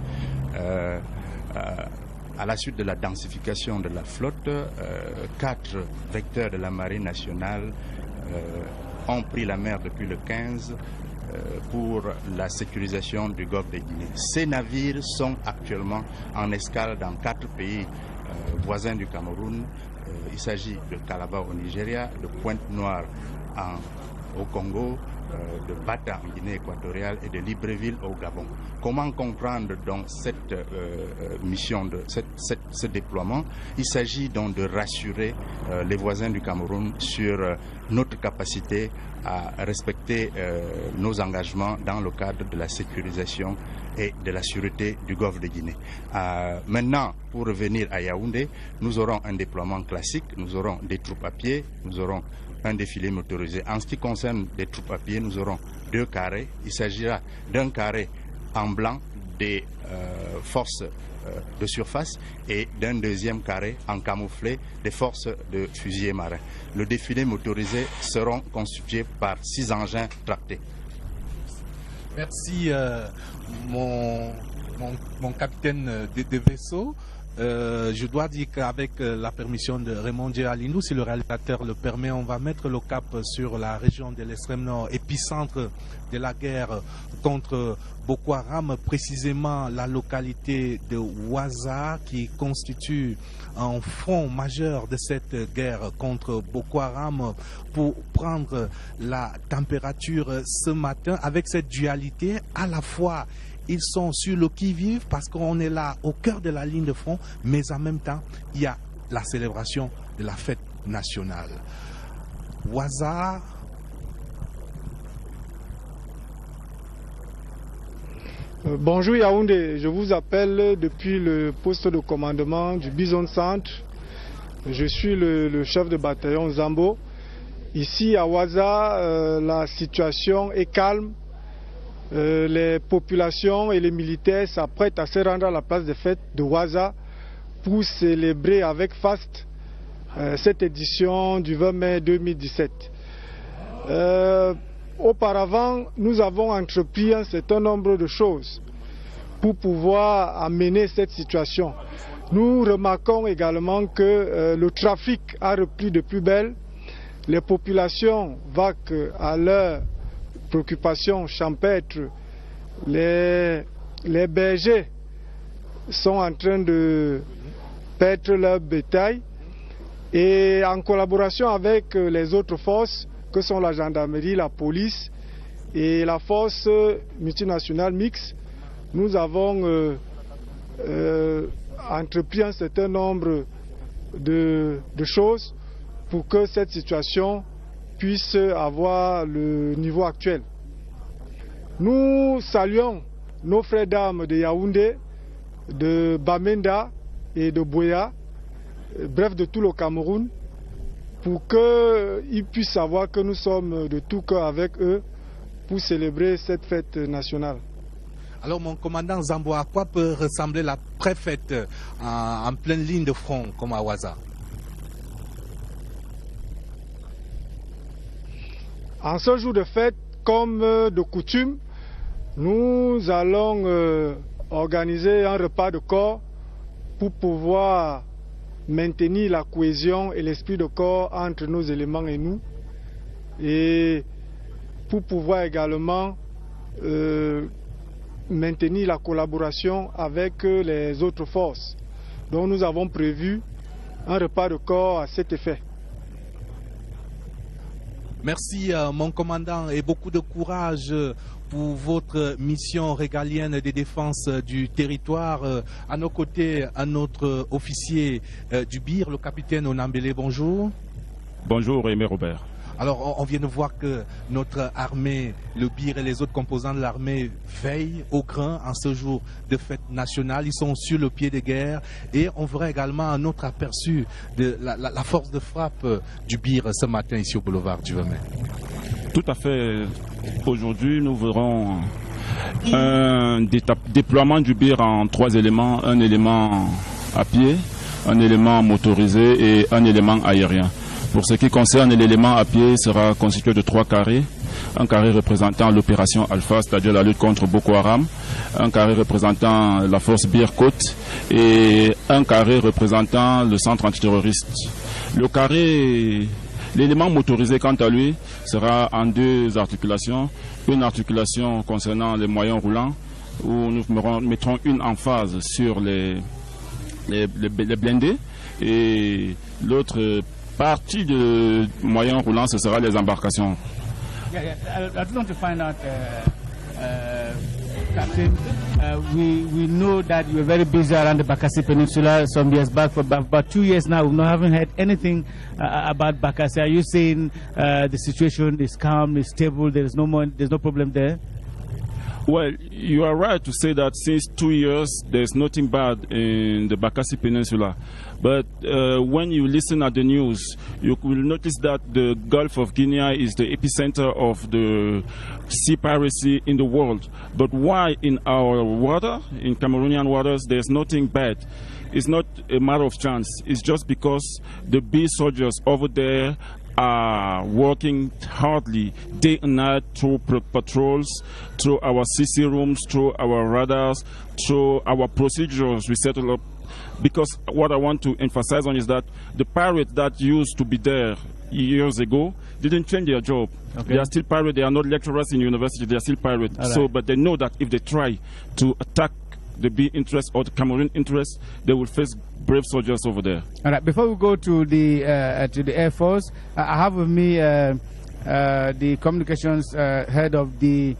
à la suite de la densification de la flotte, 4 vecteurs de la Marine nationale ont pris la mer depuis le 15 pour la sécurisation du golfe de Guinée. Ces navires sont actuellement en escale dans 4 pays voisins du Cameroun. Il s'agit de Calabar au Nigeria, de Pointe-Noire au Congo, de Bata en Guinée équatoriale et de Libreville au Gabon. Comment comprendre donc cette mission, ce déploiement? Il s'agit donc de rassurer les voisins du Cameroun sur notre capacité à respecter nos engagements dans le cadre de la sécurisation et de la sûreté du golfe de Guinée. Maintenant, pour revenir à Yaoundé, nous aurons un déploiement classique, nous aurons des troupes à pied, nous aurons un défilé motorisé. En ce qui concerne les troupes à pied, nous aurons 2 carrés. Il s'agira d'un carré en blanc des forces de surface et d'un deuxième carré en camouflé des forces de fusiliers marins. Le défilé motorisé sera constitué par 6 engins tractés. Merci mon capitaine de vaisseau. Je dois dire qu'avec la permission de Raymond Djéhalindou, si le réalisateur le permet, on va mettre le cap sur la région de l'extrême nord, épicentre de la guerre contre Boko Haram, précisément la localité de Ouaza qui constitue un front majeur de cette guerre contre Boko Haram. Pour prendre la température ce matin avec cette dualité, à la fois ils sont sur le qui-vive parce qu'on est là au cœur de la ligne de front, mais en même temps, il y a la célébration de la fête nationale. Ouaza. Bonjour Yaoundé, je vous appelle depuis le poste de commandement du Bison Centre. Je suis le chef de bataillon Zambo. Ici à Ouaza, la situation est calme. Les populations et les militaires s'apprêtent à se rendre à la place des fêtes de Ouaza pour célébrer avec faste cette édition du 20 mai 2017. Auparavant, nous avons entrepris un certain nombre de choses pour pouvoir amener cette situation. Nous remarquons également que le trafic a repris de plus belle. Les populations vaquent à leur préoccupations champêtres. Les bergers sont en train de perdre leur bétail Et en collaboration avec les autres forces, que sont la gendarmerie, la police et la force multinationale mixte, nous avons entrepris un certain nombre de choses pour que cette situation puisse avoir le niveau actuel. Nous saluons nos frères d'armes de Yaoundé, de Bamenda et de Boya, bref de tout le Cameroun, pour qu'ils puissent savoir que nous sommes de tout cœur avec eux pour célébrer cette fête nationale. Alors mon commandant Zambo, à quoi peut ressembler la préfète en pleine ligne de front comme à Ouaza? En ce jour de fête, comme de coutume, nous allons organiser un repas de corps pour pouvoir maintenir la cohésion et l'esprit de corps entre nos éléments et nous, et pour pouvoir également maintenir la collaboration avec les autres forces. Donc nous avons prévu un repas de corps à cet effet. Merci mon commandant et beaucoup de courage pour votre mission régalienne de défense du territoire. À nos côtés, un autre officier du BIR, le capitaine Onambele, bonjour. Bonjour Aimé Robert. Alors on vient de voir que notre armée, le BIR et les autres composants de l'armée veillent au grain en ce jour de fête nationale. Ils sont sur le pied de guerre et on verra également un autre aperçu de la force de frappe du BIR ce matin ici au boulevard du 20 mai. Tout à fait. Aujourd'hui, nous verrons un déploiement du BIR en 3 éléments. Un élément à pied, un élément motorisé et un élément aérien. Pour ce qui concerne l'élément à pied, il sera constitué de 3 carrés. Un carré représentant l'opération Alpha, c'est-à-dire la lutte contre Boko Haram. Un carré représentant la force BIR Côte. Et un carré représentant le centre antiterroriste. L'élément motorisé, quant à lui, sera en 2 articulations. Une articulation concernant les moyens roulants, où nous mettrons une emphase sur les blindés. Et l'autre partie de moyens roulants, ce sera les embarcations. I just want to find out, Captain, we know that you were very busy around the Bakassi Peninsula some years back. For about 2 years now, we haven't heard anything about Bakassi. Are you saying the situation is calm, is stable, there's no problem there? Well, you are right to say that since 2 years, there's nothing bad in the Bakassi Peninsula. But when you listen at the news, you will notice that the Gulf of Guinea is the epicenter of the sea piracy in the world. But why in our water, in Cameroonian waters, there's nothing bad? It's not a matter of chance. It's just because the B soldiers over there are working hardly day and night through patrols, through our CC rooms, through our radars, through our procedures we settle up. Because what I want to emphasize on is that the pirates that used to be there years ago didn't change their job. Okay. They are still pirates. They are not lecturers in university. They are still pirates. Right. So, but they know that if they try to attack the B interest or the Cameroon interest, they will face brave soldiers over there. All right. Before we go to the Air Force, I have with me the communications head of the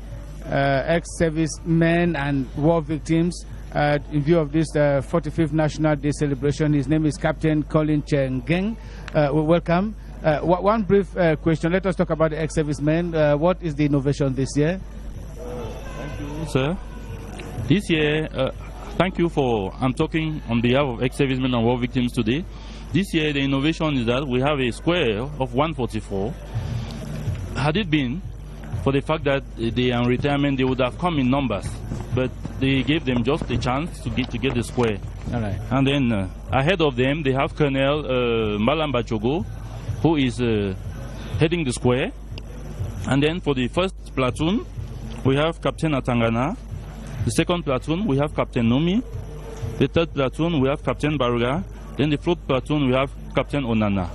ex-servicemen and war victims. In view of this 45th National Day celebration, his name is Captain Colin Chengeng. Welcome. One brief question. Let us talk about the ex-servicemen. What is the innovation this year? Thank you, sir. This year, thank you for, I'm talking on behalf of ex-servicemen and war victims today. This year, the innovation is that we have a square of 144. Had it been for the fact that they are in retirement, they would have come in numbers, but they gave them just a chance to get the square. All right. And then ahead of them, they have Colonel Malamba Chogo, who is heading the square. And then for the first platoon, we have Captain Atangana. The second platoon, we have Captain Nomi. The third platoon, we have Captain Baruga. Then the fourth platoon, we have Captain Onana.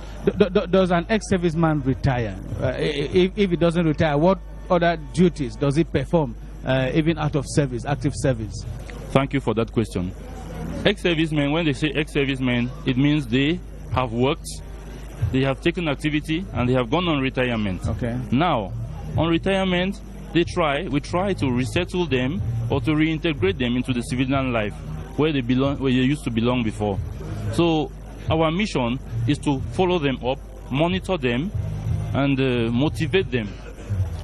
Does an ex-serviceman retire? If he doesn't retire, what other duties does he perform, even out of service, active service? Thank you for that question. Ex-servicemen, when they say ex-servicemen, it means they have worked they have taken activity and they have gone on retirement. Okay. Now, on retirement, we try to resettle them or to reintegrate them into the civilian life where they belong, where they used to belong before. So our mission is to follow them up, monitor them, and motivate them,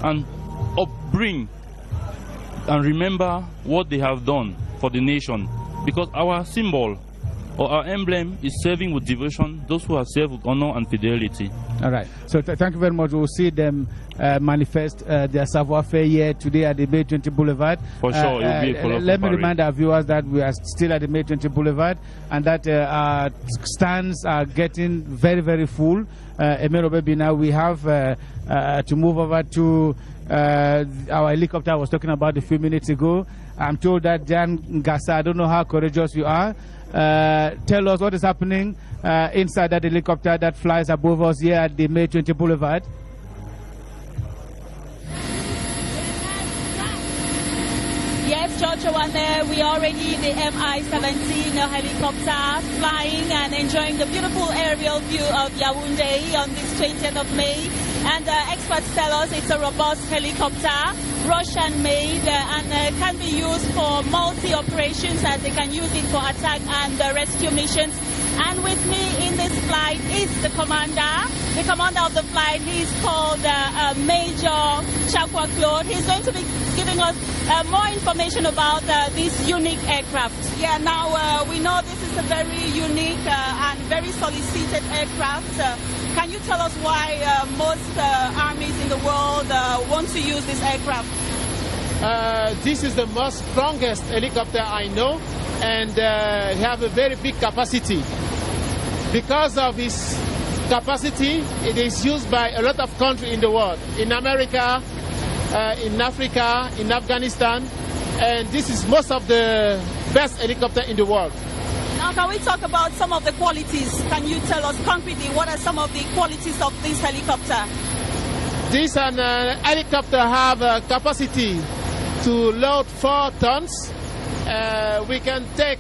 and upbring and remember what they have done for the nation. Because our symbol or our emblem is serving with devotion those who have served with honor and fidelity. All right. So thank you very much. We'll see them manifest their savoir-faire here today at the May 20 Boulevard. For sure, it will be a colorful Let me parade. remind our viewers that we are still at the May 20 Boulevard and that our stands are getting very, very full. Emerobe Bina, we have to move over to our helicopter I was talking about a few minutes ago. I'm told that Jan Ngasa, I don't know how courageous you are. Tell us what is happening inside that helicopter that flies above us here at the May 20 Boulevard. Yes, George Owane, we are already in the Mi-17 helicopter flying and enjoying the beautiful aerial view of Yaoundé on this 20th of May. And experts tell us it's a robust helicopter, Russian-made, and can be used for multi-operations, as they can use it for attack and rescue missions. And with me in this flight is the commander. The commander of the flight, he's called Major Chakwa Claude. He's going to be giving us more information about this unique aircraft. Yeah, now we know this is a very unique and very solicited aircraft. Can you tell us why most armies in the world want to use this aircraft? This is the most strongest helicopter I know, and have a very big capacity. Because of its capacity, it is used by a lot of countries in the world, in America, in Africa, in Afghanistan, and this is most of the best helicopter in the world. Now, can we talk about some of the qualities? Can you tell us concretely what are some of the qualities of this helicopter? This helicopter have a capacity to load 4 tons. We can take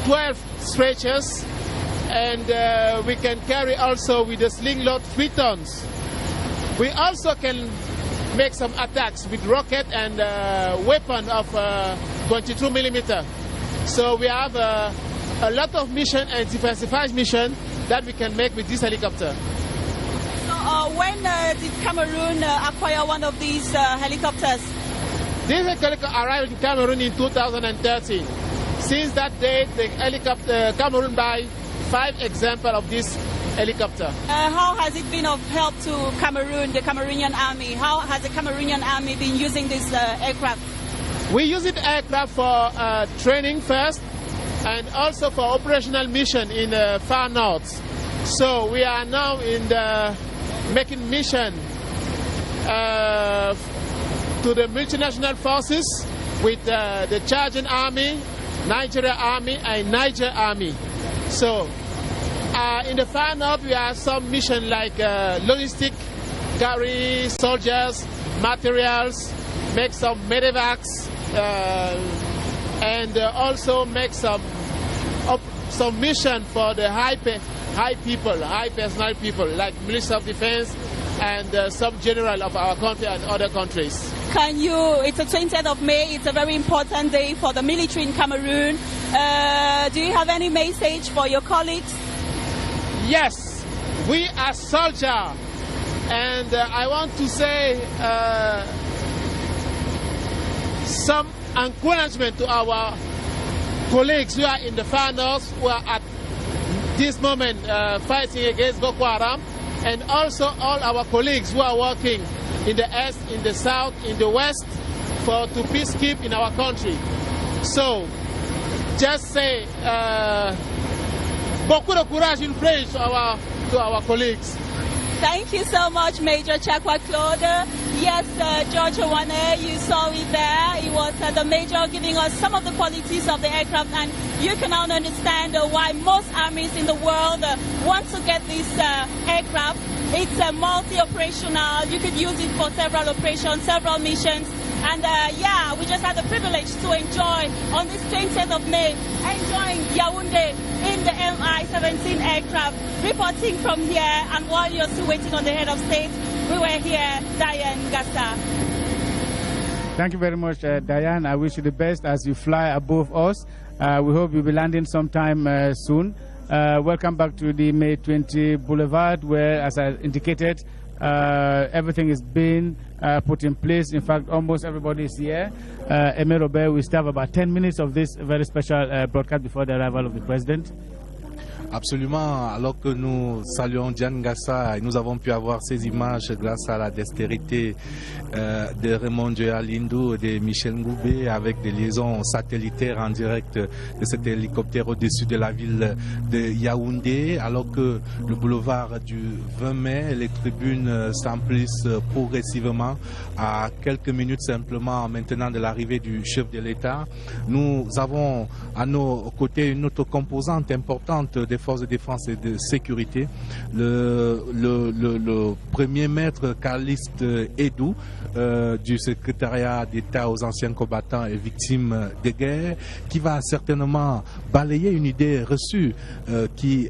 12 stretchers, and we can carry also with a sling load 3 tons. We also can make some attacks with rocket and weapon of 22 millimeter. So we have a lot of mission and diversified mission that we can make with this helicopter. So when did Cameroon acquire one of these helicopters? This helicopter arrived in Cameroon in 2013. Since that date, the helicopter Cameroon buy 5 examples of this helicopter. How has it been of help to Cameroon, the Cameroonian army? How has the Cameroonian army been using this aircraft? We use it aircraft for training first, and also for operational mission in the far north. So we are now in the making mission to the multinational forces with the Chadian army, Nigeria army, and Niger army. So in the far north we have some mission like logistic, carry soldiers, materials, make some medevacs, and also make some mission for the high personnel people like Minister of Defense and some general of our country and other countries. It's the 20th of May, it's a very important day for the military in Cameroon. Do you have any message for your colleagues? Yes, we are soldiers, and I want to say some encouragement to our colleagues who are in the far north, who are at this moment fighting against Boko Haram, and also all our colleagues who are working in the east, in the south, in the west, to peacekeep in our country. So, just say beaucoup de courage and praise to our colleagues. Thank you so much, Major Chakwa Claude. Yes, George Owane, you saw it there. It was the Major giving us some of the qualities of the aircraft, and you can now understand why most armies in the world want to get this aircraft. It's multi-operational. You could use it for several operations, several missions. And yeah, we just had the privilege to enjoy on this 20th of May, enjoying Yaoundé in the MI-17 aircraft. Reporting from here, and while you're still waiting on the head of state, we were here, Diane Gassa. Thank you very much, Diane. I wish you the best as you fly above us. We hope you'll be landing sometime soon. Welcome back to the May 20 Boulevard, where, as I indicated, everything is being put in place. In fact, almost everybody is here. Aimé Robert, we still have about 10 minutes of this very special broadcast before the arrival of the President. Absolument. Alors que nous saluons Diane Gassa et nous avons pu avoir ces images grâce à la dextérité de Raymond Joya-Lindou et de Michel Ngoubé avec des liaisons satellitaires en direct de cet hélicoptère au-dessus de la ville de Yaoundé. Alors que le boulevard du 20 mai, les tribunes s'emplissent progressivement à quelques minutes simplement maintenant de l'arrivée du chef de l'État. Nous avons à nos côtés une autre composante importante des forces de défense et de sécurité, le premier maître Caliste Edou du secrétariat d'État aux anciens combattants et victimes de guerre, qui va certainement balayer une idée reçue qui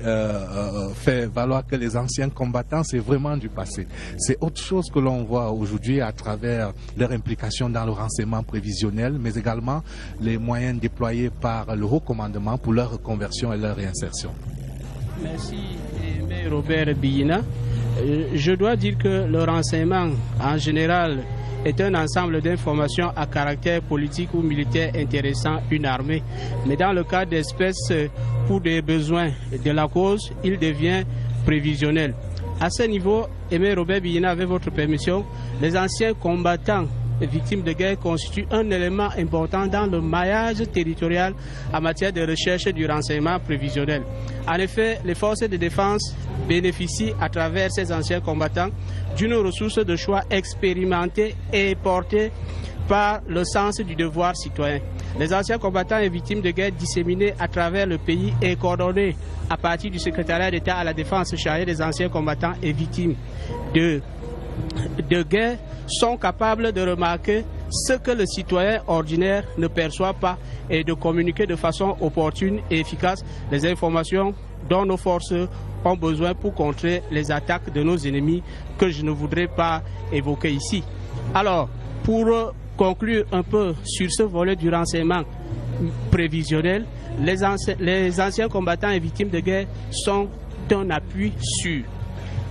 fait valoir que les anciens combattants c'est vraiment du passé. C'est autre chose que l'on voit aujourd'hui à travers leur implication dans le renseignement prévisionnel, mais également les moyens déployés par le haut commandement pour leur reconversion et leur réinsertion. Merci, Aimé Robert Biyina. Je dois dire que le renseignement, en général, est un ensemble d'informations à caractère politique ou militaire intéressant une armée. Mais dans le cas d'espèces, pour des besoins de la cause, il devient prévisionnel. À ce niveau, Aimé Robert Biyina, avec votre permission, les anciens combattants victimes de guerre constituent un élément important dans le maillage territorial en matière de recherche du renseignement prévisionnel. En effet, les forces de défense bénéficient à travers ces anciens combattants d'une ressource de choix expérimentée et portée par le sens du devoir citoyen. Les anciens combattants et victimes de guerre disséminés à travers le pays et coordonnés à partir du secrétariat d'État à la défense chargé des anciens combattants et victimes de guerre sont capables de remarquer ce que le citoyen ordinaire ne perçoit pas et de communiquer de façon opportune et efficace les informations dont nos forces ont besoin pour contrer les attaques de nos ennemis que je ne voudrais pas évoquer ici. Alors, pour conclure un peu sur ce volet du renseignement prévisionnel, les anciens combattants et victimes de guerre sont d'un appui sûr.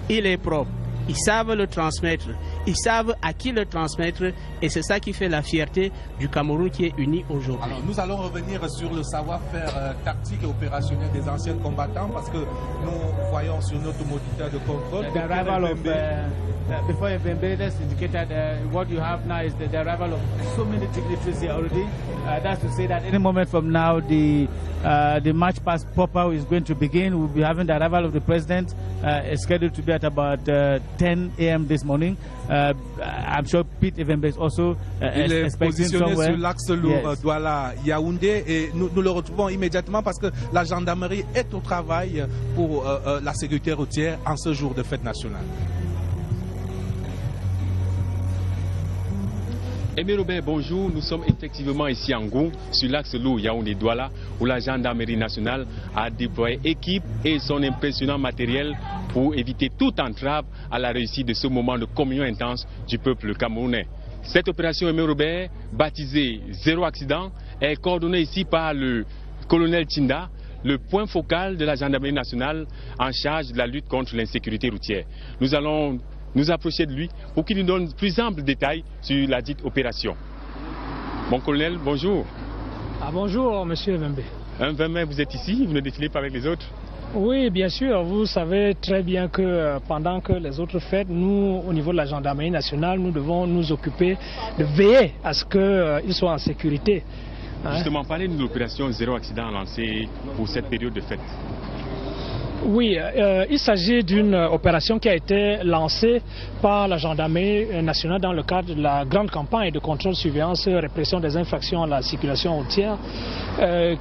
Il est propre. Ils savent le transmettre, ils savent à qui le transmettre et c'est ça qui fait la fierté du Cameroun qui est uni aujourd'hui. Alors nous allons revenir sur le savoir-faire tactique et opérationnel des anciens combattants parce que nous voyons sur notre moniteur de contrôle the arrival of before Evembe, that's indicated what you have now is the arrival of so many dignitaries here already. That's to say that any moment from now the march past Popa is going to begin. We'll be having the arrival of the president scheduled to be at about 10 a.m. this morning. I'm sure Pete Evembe is also il est positionné somewhere. sur l'axe lourd Douala-Yaoundé et nous le retrouvons immédiatement parce que la gendarmerie est au travail pour la sécurité routière en ce jour de fête nationale. Aimé Robert, bonjour. Nous sommes effectivement ici en Gou, sur l'axe lourd Yaoundé-Douala, où la gendarmerie nationale a déployé équipe et son impressionnant matériel pour éviter toute entrave à la réussite de ce moment de communion intense du peuple camerounais. Cette opération, Aimé Robert, baptisée Zéro Accident, est coordonnée ici par le colonel Tinda, le point focal de la gendarmerie nationale en charge de la lutte contre l'insécurité routière. Nous allons nous approcher de lui pour qu'il nous donne plus amples détails sur la dite opération. Mon colonel, bonjour. Bonjour, monsieur Evembe. Un 20 mai, vous êtes ici, vous ne défilez pas avec les autres? Oui, bien sûr. Vous savez très bien que pendant que les autres fêtent, nous, au niveau de la gendarmerie nationale, nous devons nous occuper de veiller à ce qu'ils soient en sécurité. Justement, parlez-nous de l'opération Zéro Accident lancée pour cette période de fête. Oui, il s'agit d'une opération qui a été lancée par la gendarmerie nationale dans le cadre de la grande campagne de contrôle, surveillance, répression des infractions à la circulation routière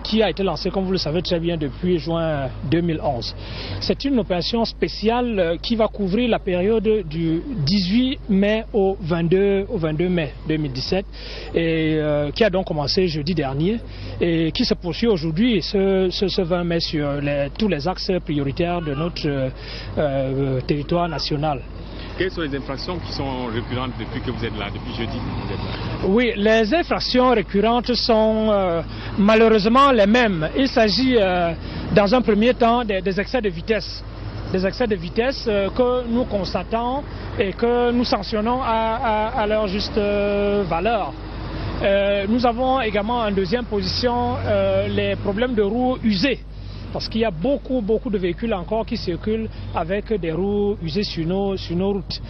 qui a été lancée, comme vous le savez très bien, depuis juin 2011. C'est une opération spéciale qui va couvrir la période du 18 mai au 22 mai 2017 et qui a donc commencé jeudi dernier et qui se poursuit aujourd'hui, ce 20 mai, sur tous les axes prioritaires de notre territoire national. Quelles sont les infractions qui sont récurrentes depuis que vous êtes là, depuis jeudi que vous êtes là? Oui, les infractions récurrentes sont malheureusement les mêmes. Il s'agit dans un premier temps des excès de vitesse. Des excès de vitesse que nous constatons et que nous sanctionnons à leur juste valeur. Nous avons également en deuxième position les problèmes de roues usées. Parce qu'il y a beaucoup de véhicules encore qui circulent avec des roues usées sur nos routes.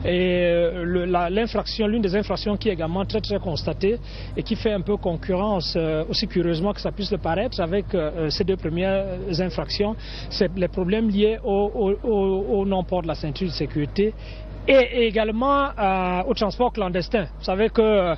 Et l'une des infractions qui est également très constatée et qui fait un peu concurrence, aussi curieusement que ça puisse le paraître, avec ces deux premières infractions, c'est les problèmes liés au non-port de la ceinture de sécurité et également au transport clandestin. Vous savez que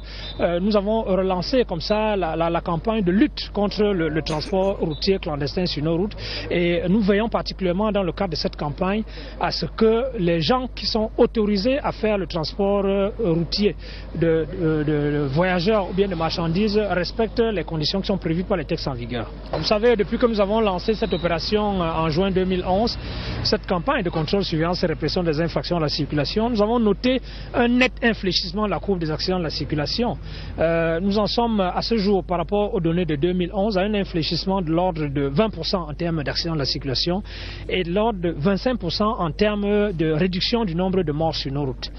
nous avons relancé comme ça la campagne de lutte contre le transport routier clandestin sur nos routes et nous veillons particulièrement dans le cadre de cette campagne à ce que les gens qui sont autorisés à faire le transport routier de voyageurs ou bien de marchandises respectent les conditions qui sont prévues par les textes en vigueur. Vous savez, depuis que nous avons lancé cette opération en juin 2011, cette campagne de contrôle, surveillance et répression des infractions à la circulation, nous avons noté un net infléchissement de la courbe des accidents de la circulation. Nous en sommes à ce jour, par rapport aux données de 2011, à un infléchissement de l'ordre de 20% en termes d'accidents de la circulation et de l'ordre de 25% en termes de réduction du nombre de morts sur nos routes.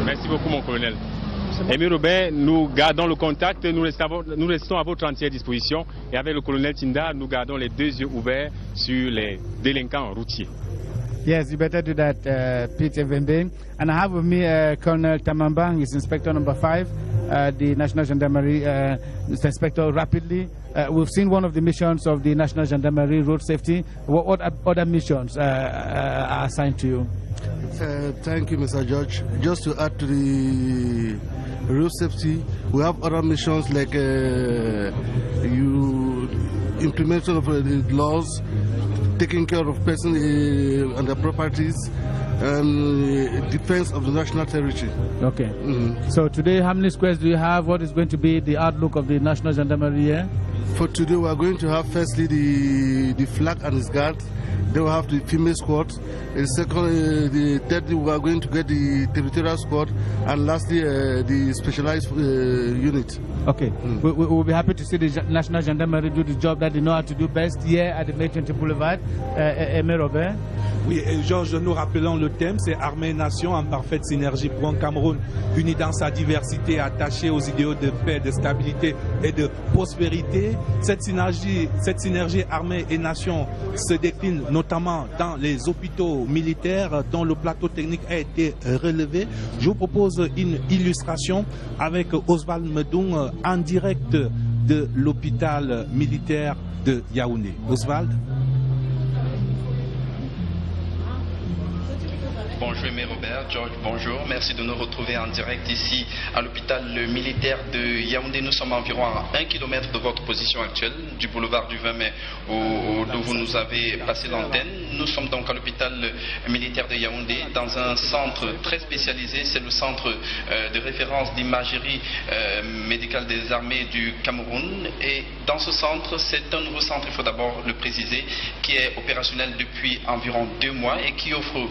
Merci beaucoup, mon colonel. Aimé Robert, nous gardons le contact, nous restons à votre entière disposition et avec le colonel Tinda, nous gardons les deux yeux ouverts sur les délinquants routiers. Yes, you better do that, Peter Vembe. And I have with me Colonel Tamambang, he's Inspector number 5, the National Gendarmerie, Mr. Inspector, rapidly. We've seen one of the missions of the National Gendarmerie, road safety. What other missions are assigned to you? Thank you, Mr. George. Just to add to the road safety, we have other missions like implementation of the laws, taking care of persons and their properties, and defense of the national territory. Okay. So today, how many squares do you have? What is going to be the outlook of the National Gendarmerie here? For today, we are going to have firstly the flag and its guard. Then we have the female squad. The thirdly, we are going to get the territorial squad, and lastly, the specialized unit. Okay. We will be happy to see the National Gendarmerie do the job that they know how to do best here at the May 20 Boulevard. Aimé Robert. Oui, Georges, nous rappelons le thème, c'est Armée et Nation en parfaite synergie pour un Cameroun uni dans sa diversité, attaché aux idéaux de paix, de stabilité et de prospérité. Cette synergie Armée et Nation se décline notamment dans les hôpitaux militaires dont le plateau technique a été relevé. Je vous propose une illustration avec Oswald Medoun en direct de l'hôpital militaire de Yaoundé. Oswald. Bonjour Aimé Robert, George, bonjour. Merci de nous retrouver en direct ici à l'hôpital militaire de Yaoundé. Nous sommes environ à 1 km de votre position actuelle, du boulevard du 20 mai où vous nous avez passé l'antenne. Nous sommes donc à l'hôpital militaire de Yaoundé dans un centre très spécialisé. C'est le centre de référence d'imagerie médicale des armées du Cameroun. Et dans ce centre, c'est un nouveau centre, il faut d'abord le préciser, qui est opérationnel depuis environ 2 mois et qui offre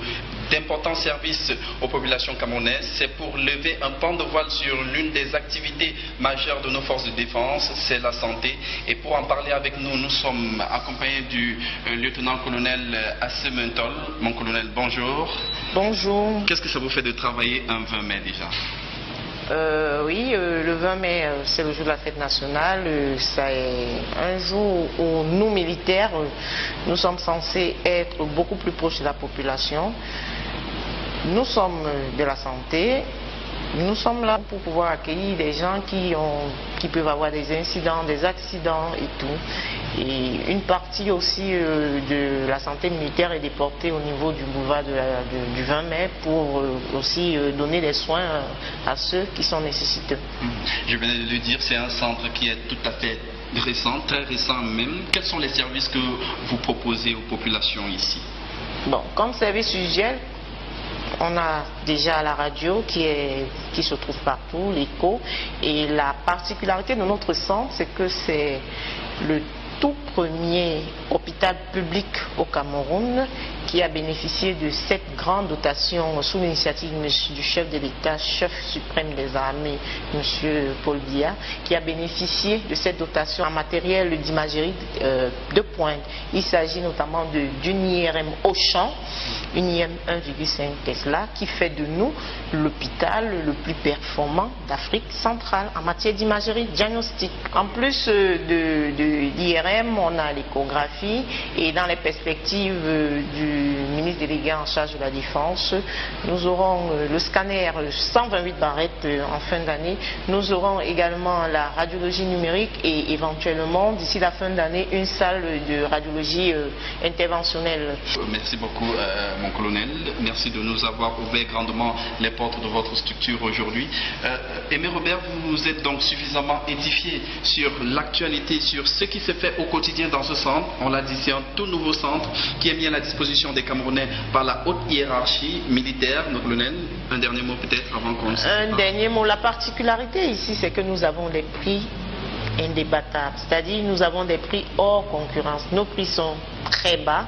d'importants services aux populations camerounaises. C'est pour lever un pan de voile sur l'une des activités majeures de nos forces de défense, c'est la santé. Et pour en parler avec nous, nous sommes accompagnés du lieutenant-colonel Assé Mentol. Mon colonel, bonjour. Bonjour. Qu'est-ce que ça vous fait de travailler un 20 mai déjà? Oui, le 20 mai, c'est le jour de la fête nationale. C'est un jour où nous, militaires, nous sommes censés être beaucoup plus proches de la population. Nous sommes de la santé Nous sommes là pour pouvoir accueillir des gens qui peuvent avoir des incidents, des accidents et tout. Et une partie aussi de la santé militaire est déportée au niveau du boulevard du 20 mai pour aussi donner des soins à ceux qui sont nécessiteux. Je venais de le dire, c'est un centre qui est tout à fait récent, très récent même. Quels sont les services que vous proposez aux populations ici? Bon, comme service usuel, on a déjà la radio qui se trouve partout, l'écho. Et la particularité de notre centre, c'est que c'est le tout premier hôpital public au Cameroun qui a bénéficié de cette grande dotation sous l'initiative du chef de l'État, chef suprême des armées, M. Paul Biya, qui a bénéficié de cette dotation en matériel d'imagerie de pointe. Il s'agit notamment d'une IRM Auchan, une IRM 1,5 Tesla, qui fait de nous l'hôpital le plus performant d'Afrique centrale en matière d'imagerie diagnostique. En plus de l'IRM, on a l'échographie et dans les perspectives du ministre délégué en charge de la Défense, nous aurons le scanner 128 barrettes en fin d'année. Nous aurons également la radiologie numérique et éventuellement, d'ici la fin d'année, une salle de radiologie interventionnelle. Merci beaucoup, mon colonel. Merci de nous avoir ouvert grandement les portes de votre structure aujourd'hui. Aimé Robert, vous êtes donc suffisamment édifié sur l'actualité, sur ce qui se fait au quotidien dans ce centre. On l'a dit, c'est un tout nouveau centre qui est mis à la disposition des Camerounais par la haute hiérarchie militaire. Nos colonels, un dernier mot peut-être avant qu'on se... Un dernier mot. La particularité ici, c'est que nous avons des prix indébattables. C'est-à-dire nous avons des prix hors concurrence. Nos prix sont très bas.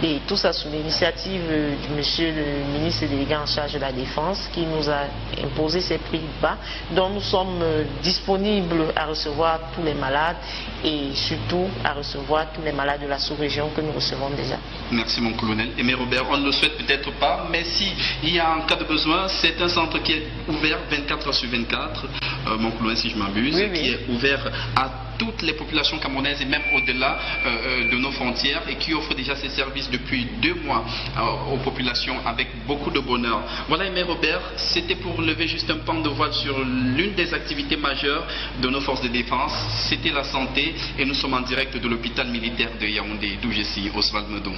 Et tout ça sous l'initiative du monsieur le ministre délégué en charge de la Défense qui nous a imposé ces prix bas, dont nous sommes disponibles à recevoir tous les malades et surtout à recevoir tous les malades de la sous-région que nous recevons déjà. Merci mon colonel. Aimé Robert, on ne le souhaite peut-être pas, mais si il y a un cas de besoin, c'est un centre qui est ouvert 24 heures sur 24, mon colonel si je m'abuse, oui, oui, qui est ouvert à toutes les populations camerounaises et même au-delà de nos frontières et qui offre déjà ses services depuis 2 mois aux populations avec beaucoup de bonheur. Voilà Aimé Robert, c'était pour lever juste un pan de voile sur l'une des activités majeures de nos forces de défense, c'était la santé et nous sommes en direct de l'hôpital militaire de Yaoundé, d'où je suis, Oswald Medoum.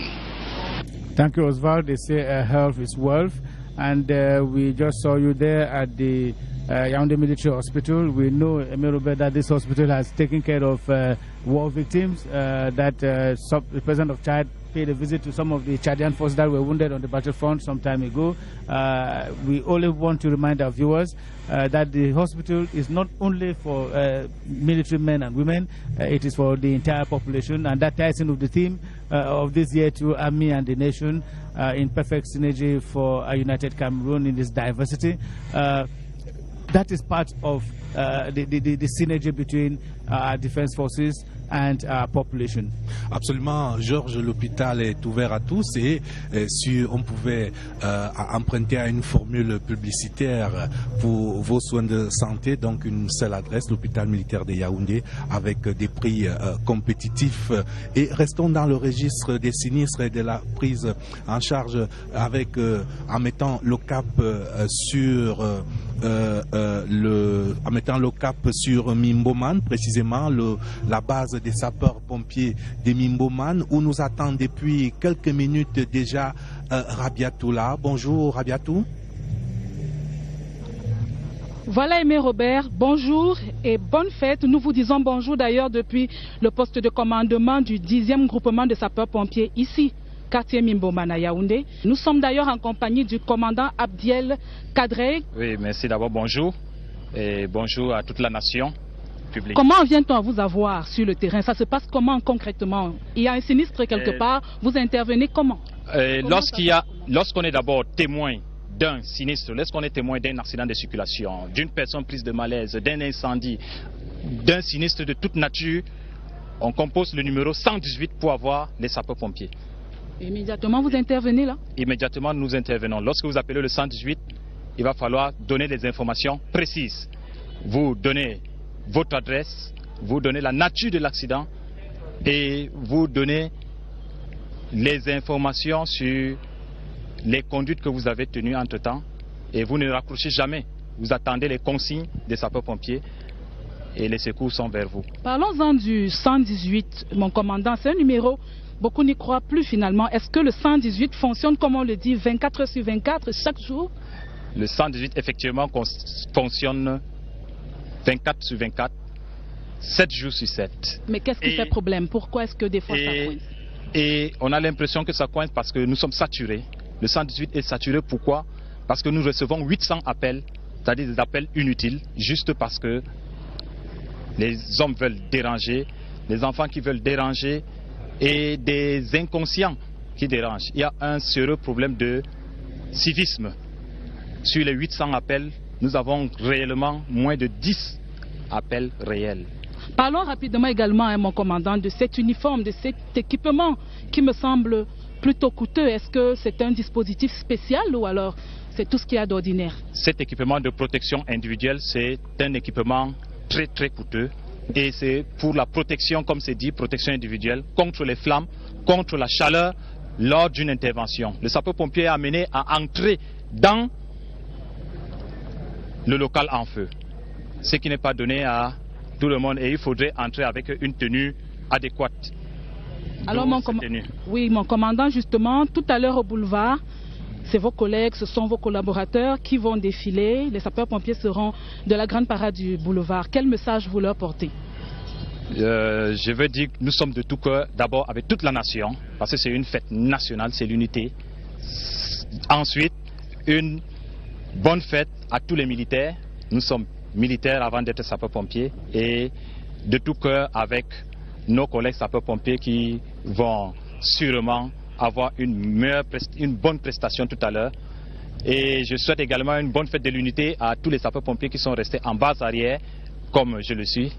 Thank you, Oswald. They say health is wealth, and we just saw you there at the Yaoundé Military Hospital. We know, Aimé Robert, that this hospital has taken care of war victims, that the president of Chad paid a visit to some of the Chadian forces that were wounded on the battlefront some time ago. We only want to remind our viewers that the hospital is not only for military men and women, it is for the entire population, and that ties in with the theme of this year to Army and the Nation in perfect synergy for a united Cameroon in this diversity. That is part of the synergy between our defense forces and our population. Absolument, Georges, l'hôpital est ouvert à tous et si on pouvait emprunter à une formule publicitaire pour vos soins de santé, donc une seule adresse, l'hôpital militaire de Yaoundé, avec des prix compétitifs. Et restons dans le registre des sinistres et de la prise en charge avec, en mettant le cap sur en mettant le cap sur Mimboman, précisément la base des sapeurs-pompiers de Mimboman, où nous attend depuis quelques minutes déjà Rabiatou là. Bonjour Rabiatou. Voilà Aimé Robert, bonjour et bonne fête. Nous vous disons bonjour d'ailleurs depuis le poste de commandement du 10e groupement de sapeurs-pompiers ici, quartier Mimboman à Yaoundé. Nous sommes d'ailleurs en compagnie du commandant Abdiel Kadré. Oui, merci d'abord, bonjour et bonjour à toute la nation publique. Comment vient-on à vous avoir sur le terrain? Ça se passe comment concrètement? Il y a un sinistre quelque part, vous intervenez comment? Lorsqu'on est d'abord témoin d'un sinistre, lorsqu'on est témoin d'un accident de circulation, d'une personne prise de malaise, d'un incendie, d'un sinistre de toute nature, on compose le numéro 118 pour avoir les sapeurs-pompiers. Immédiatement, vous intervenez là? Immédiatement, nous intervenons. Lorsque vous appelez le 118, il va falloir donner des informations précises. Vous donnez votre adresse, vous donnez la nature de l'accident et vous donnez les informations sur les conduites que vous avez tenues entre-temps et vous ne raccrochez jamais vous attendez les consignes des sapeurs-pompiers et les secours sont vers vous. Parlons-en du 118, mon commandant. C'est un numéro, beaucoup n'y croient plus finalement. Est-ce que le 118 fonctionne, comme on le dit, 24 sur 24, chaque jour? Le 118, effectivement, fonctionne 24 sur 24, 7 jours sur 7. Mais qu'est-ce qui fait problème? Pourquoi est-ce que des fois ça coince? Et on a l'impression que ça coince parce que nous sommes saturés. Le 118 est saturé, pourquoi? Parce que nous recevons 800 appels, c'est-à-dire des appels inutiles, juste parce que les hommes veulent déranger, les enfants qui veulent déranger et des inconscients qui dérangent. Il y a un sérieux problème de civisme. Sur les 800 appels, nous avons réellement moins de 10 appels réels. Parlons rapidement également, mon commandant, de cet uniforme, de cet équipement qui me semble plutôt coûteux. Est-ce que c'est un dispositif spécial ou alors c'est tout ce qu'il y a d'ordinaire? Cet équipement de protection individuelle, c'est un équipement très très coûteux et c'est pour la protection, comme c'est dit, protection individuelle contre les flammes, contre la chaleur lors d'une intervention. Le sapeur-pompier est amené à entrer dans le local en feu, ce qui n'est pas donné à tout le monde et il faudrait entrer avec une tenue adéquate. Alors mon commandant, justement, tout à l'heure au boulevard, c'est vos collègues, ce sont vos collaborateurs qui vont défiler. Les sapeurs-pompiers seront de la grande parade du boulevard. Quel message vous leur portez? Je veux dire que nous sommes de tout cœur, d'abord avec toute la nation, parce que c'est une fête nationale, c'est l'unité. Ensuite, une bonne fête à tous les militaires. Nous sommes militaires avant d'être sapeurs-pompiers et de tout cœur avec nos collègues sapeurs-pompiers qui vont sûrement avoir une bonne prestation tout à l'heure. Et je souhaite également une bonne fête de l'unité à tous les sapeurs-pompiers qui sont restés en base arrière, comme je le suis,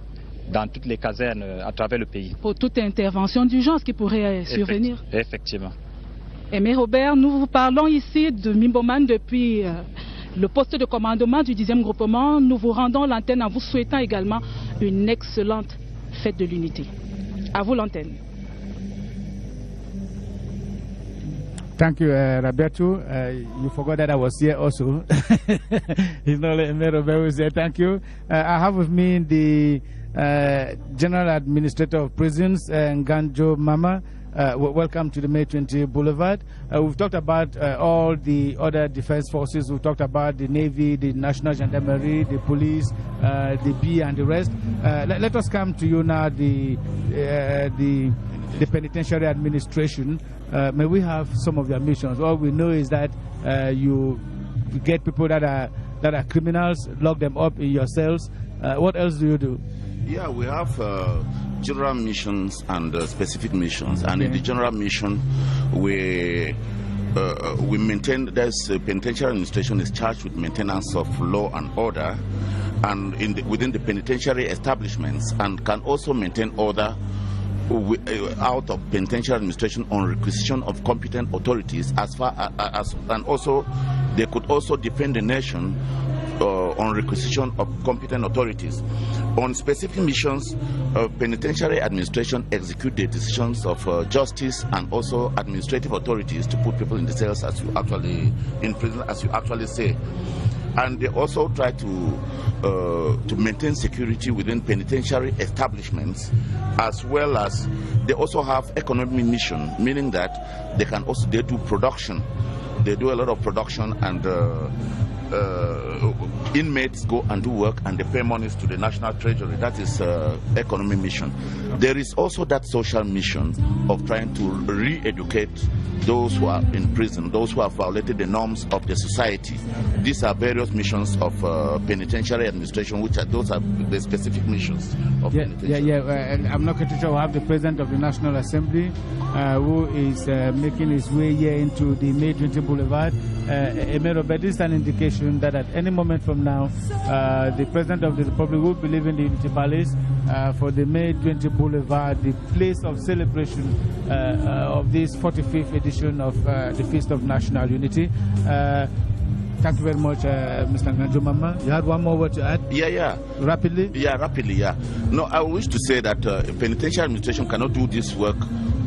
dans toutes les casernes à travers le pays. Pour toute intervention d'urgence qui pourrait survenir. Effectivement. Aimé Robert, nous vous parlons ici de Mimboman depuis le poste de commandement du 10e groupement. Nous vous rendons l'antenne en vous souhaitant également une excellente fête de l'unité. À vous l'antenne. Thank you, Roberto. You forgot that I was here also. It's not let me, Roberto, say thank you. I have with me the General Administrator of Prisons, Nganjo Mama. Welcome to the May 20 Boulevard. We've talked about all the other defense forces. We've talked about the Navy, the National Gendarmerie, the police, the B and the rest. Let us come to you now, the penitentiary administration. May we have some of your missions? All we know is that you get people that are criminals, lock them up in your cells. What else do you do? Yeah, we have general missions and specific missions. Okay. And in the general mission, we maintain, there's penitentiary administration is charged with maintenance of law and order, and within the penitentiary establishments, and can also maintain order out of penitentiary administration on requisition of competent authorities, as far as and also they could also defend the nation on requisition of competent authorities. On specific missions, penitentiary administration execute the decisions of justice and also administrative authorities to put people in the cells, as you actually in prison, as you actually say. And they also try to maintain security within penitentiary establishments, as well as they also have economic mission, meaning that they do production. They do a lot of production, and inmates go and do work and they pay monies to the National Treasury. That is economic mission. There is also that social mission of trying to re-educate those who are in prison, those who have violated the norms of the society. These are various missions of penitentiary administration, those are the specific missions of penitentiary. And I'm not quite sure. We have the President of the National Assembly who is making his way here into the May 20 Boulevard. But this is an indication that at any moment from now, the President of the Republic will be leaving the Unity Palace for the May 20 Boulevard, the place of celebration of this 45th edition of the Feast of National Unity. Thank you very much, Mr. Nganjumama. You had one more word to add? Yeah. Rapidly? Yeah, rapidly, yeah. No, I wish to say that penitentiary administration cannot do this work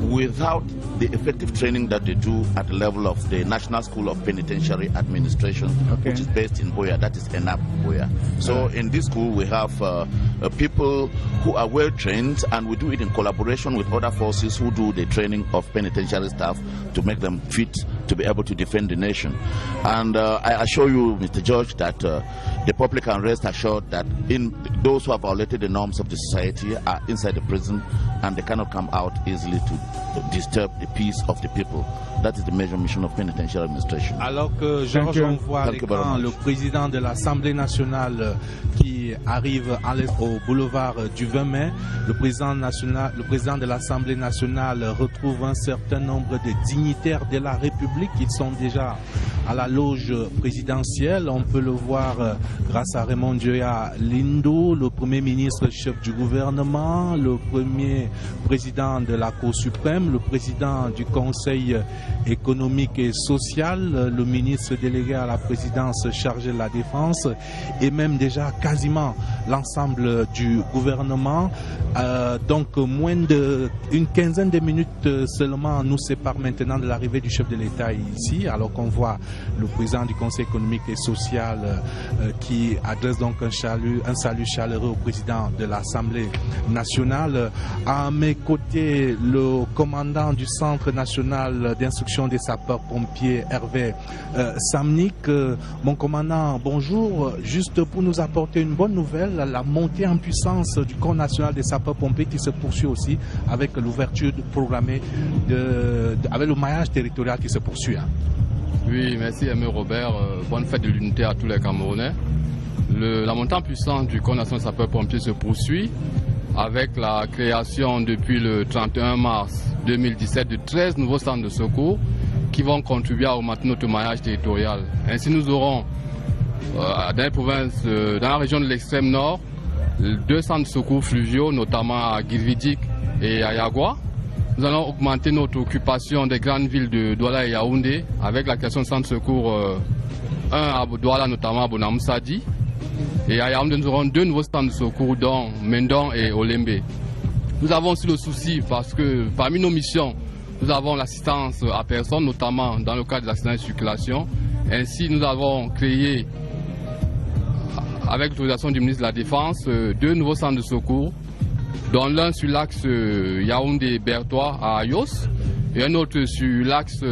without the effective training that they do at the level of the National School of Penitentiary Administration, which is based in Buea. That is ENAP Buea. So in this school we have people who are well trained, and we do it in collaboration with other forces who do the training of penitentiary staff to make them fit to be able to defend the nation. And I assure you, Mr. George, that the public can rest assured that those who have violated the norms of the society are inside the prison, and they cannot come out easily to disturb the peace of the people. That is the major mission of penitentiary administration. Alors que Georges, on voit à l'écran le président de l'Assemblée nationale qui arrive au boulevard du 20 mai, le président de l'Assemblée nationale retrouve un certain nombre de dignitaires de la République. Ils sont déjà à la loge présidentielle. On peut le voir grâce à Raymond Dioya Lindo, le premier ministre chef du gouvernement, le premier président de la Cour suprême, le président du Conseil économique et social, le ministre délégué à la présidence chargé de la défense, et même déjà quasiment l'ensemble du gouvernement. Donc moins d'une quinzaine de minutes seulement nous séparent maintenant de l'arrivée du chef de l'État ici, alors qu'on voit le président du Conseil économique et social qui adresse donc un salut chaleureux au président de l'Assemblée nationale. À mes côtés, le commandant du Centre national d'instruction des sapeurs-pompiers, Hervé Samnik. Mon commandant, bonjour. Juste pour nous apporter une bonne nouvelle, la montée en puissance du corps national des sapeurs-pompiers qui se poursuit aussi avec l'ouverture programmée, avec le maillage territorial qui se poursuit. Oui, merci Aimé Robert. Bonne fête de l'unité à tous les Camerounais. La montée en puissance du corps national des sapeurs-pompiers se poursuit avec la création depuis le 31 mars 2017 de 13 nouveaux centres de secours qui vont contribuer à augmenter notre maillage territorial. Ainsi, nous aurons dans les provinces, dans la région de l'extrême nord, 2 centres de secours fluviaux, notamment à Girvidik et à Yagua. Nous allons augmenter notre occupation des grandes villes de Douala et Yaoundé avec la création de centres de secours, un à Douala, notamment à Bonamoussadi. Et à Yaoundé, nous aurons 2 nouveaux centres de secours, dont Mendon et Olembe. Nous avons aussi le souci parce que parmi nos missions, nous avons l'assistance à personnes, notamment dans le cadre des accidents de circulation. Ainsi, nous avons créé, avec l'autorisation du ministre de la Défense, 2 nouveaux centres de secours, dont l'un sur l'axe Yaoundé-Bertois à Ayos et un autre sur l'axe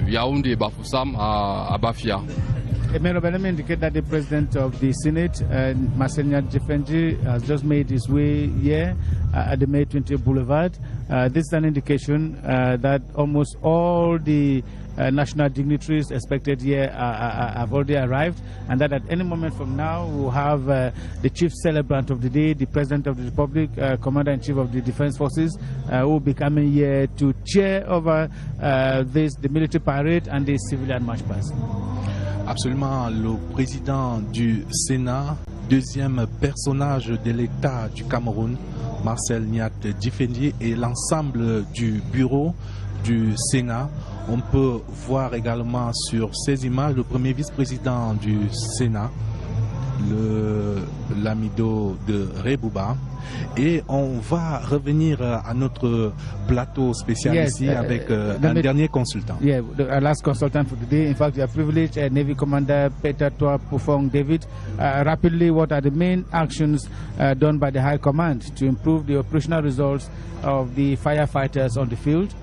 Yaoundé-Bafoussam à Bafia. Let me indicate that the President of the Senate, Masenia Jefenji, has just made his way here at the May 20 Boulevard. This is an indication that almost all the national dignitaries expected here have already arrived, and that at any moment from now we'll have the chief celebrant of the day, the President of the Republic, Commander-in-Chief of the Defense Forces, who will be coming here to cheer over the military parade and the civilian march past. Absolument, le président du Sénat, deuxième personnage de l'État du Cameroun, Marcel Niat Djifendi, et l'ensemble du bureau du Sénat. On peut voir également sur ces images le premier vice-président du Sénat, l'amido de Rebouba. Et on va revenir à notre plateau spécial ici avec un dernier consultant. Yeah, the last consultant for today. In fact, we are privileged Navy Commander Peter Toa Pufong David. Rapidly, what are the main actions done by the High Command to improve the operational results of the firefighters on the field?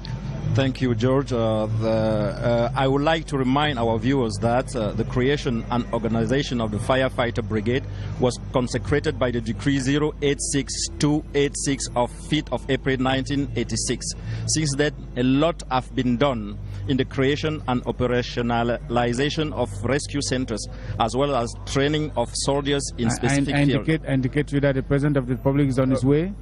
Thank you, George. I would like to remind our viewers that the creation and organization of the Firefighter Brigade was consecrated by the Decree 086286 of 5th of April 1986. Since then, a lot have been done in the creation and operationalization of rescue centers, as well as training of soldiers in specific fields. I indicate to you that the President of the Republic is on his way.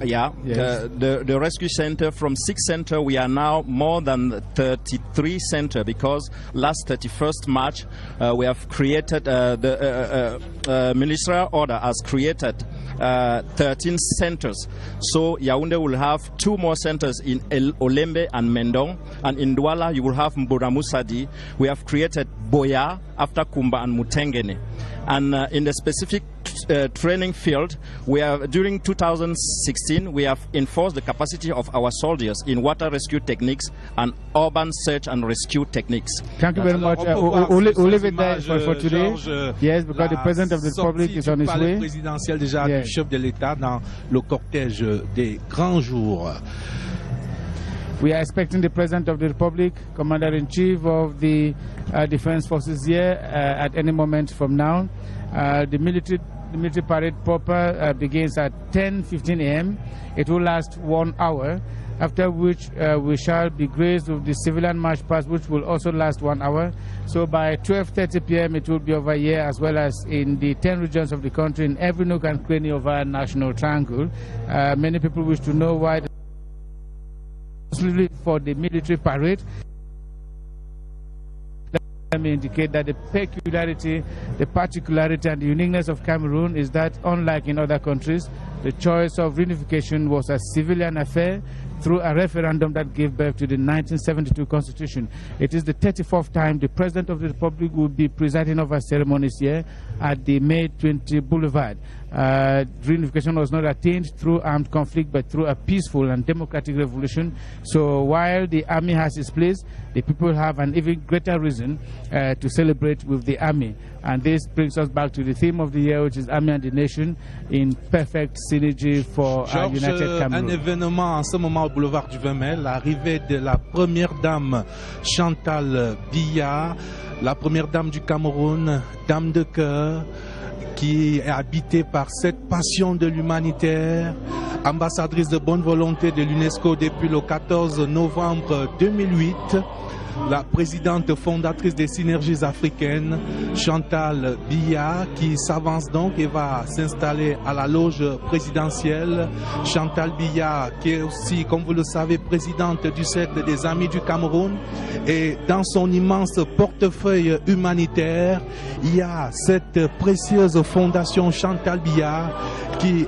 Yeah, Yes. the rescue center, from 6 centers, we are now more than 33 centers, because last 31st March we have created, the ministerial order has created 13 centers. So Yaoundé will have 2 more centers in Olembe and Mendong, and in Douala you will have Mburamusadi. We have created Boya after Kumba and Mutengene. And in the specific training field, we have, during 2016, we have enforced the capacity of our soldiers in water rescue techniques and urban search and rescue techniques. Thank you very much. We'll leave it there for today. Yes, because the President of the Republic is on his way. Le présidentiel déjà du chef de l'État dans le cortège des grands jours. We are expecting the President of the Republic, Commander-in-Chief of the Defense Forces here at any moment from now. The military parade proper begins at 10:15 a.m. It will last 1 hour, after which we shall be graced with the civilian march past, which will also last 1 hour. So by 12:30 p.m. it will be over here, as well as in the 10 regions of the country, in every nook and cranny of our national triangle. Many people wish to know why for the military parade. Let me indicate that the peculiarity, the particularity and the uniqueness of Cameroon is that, unlike in other countries, the choice of reunification was a civilian affair through a referendum that gave birth to the 1972 Constitution. It is the 34th time the President of the Republic will be presiding over ceremonies here at the May 20 Boulevard. Reunification was not attained through armed conflict, but through a peaceful and democratic revolution. So while the army has its place, the people have an even greater reason to celebrate with the army. And this brings us back to the theme of the year, which is Army and the Nation, in perfect synergy for our United Cameroon. Un événement en ce moment au boulevard du 20 mai, l'arrivée de la première dame Chantal Biya, la première dame du Cameroun, dame de cœur, qui est habitée par cette passion de l'humanitaire, ambassadrice de bonne volonté de l'UNESCO depuis le 14 novembre 2008. La présidente fondatrice des synergies africaines, Chantal Biya, qui s'avance donc et va s'installer à la loge présidentielle. Chantal Biya, qui est aussi, comme vous le savez, présidente du Cercle des Amis du Cameroun. Et dans son immense portefeuille humanitaire, il y a cette précieuse fondation Chantal Biya qui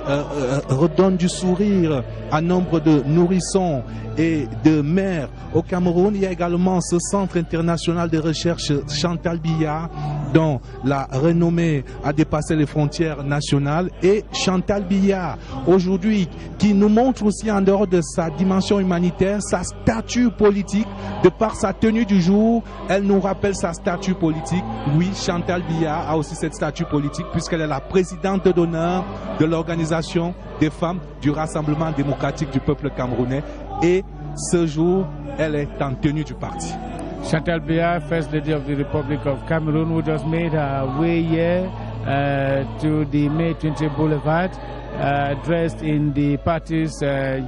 redonne du sourire à nombre de nourrissons et de mères au Cameroun. Il y a également ce centre international de recherche Chantal Biya, dont la renommée a dépassé les frontières nationales. Et Chantal Biya, aujourd'hui, qui nous montre aussi, en dehors de sa dimension humanitaire, sa statue politique. De par sa tenue du jour, elle nous rappelle sa statue politique. Oui, Chantal Biya a aussi cette statue politique, puisqu'elle est la présidente d'honneur de l'organisation des femmes du Rassemblement démocratique du peuple camerounais. Et ce jour, elle est en tenue du parti. Chantal Biya, First Lady of the Republic of Cameroon, who just made her way here to the May 20 Boulevard, dressed in the party's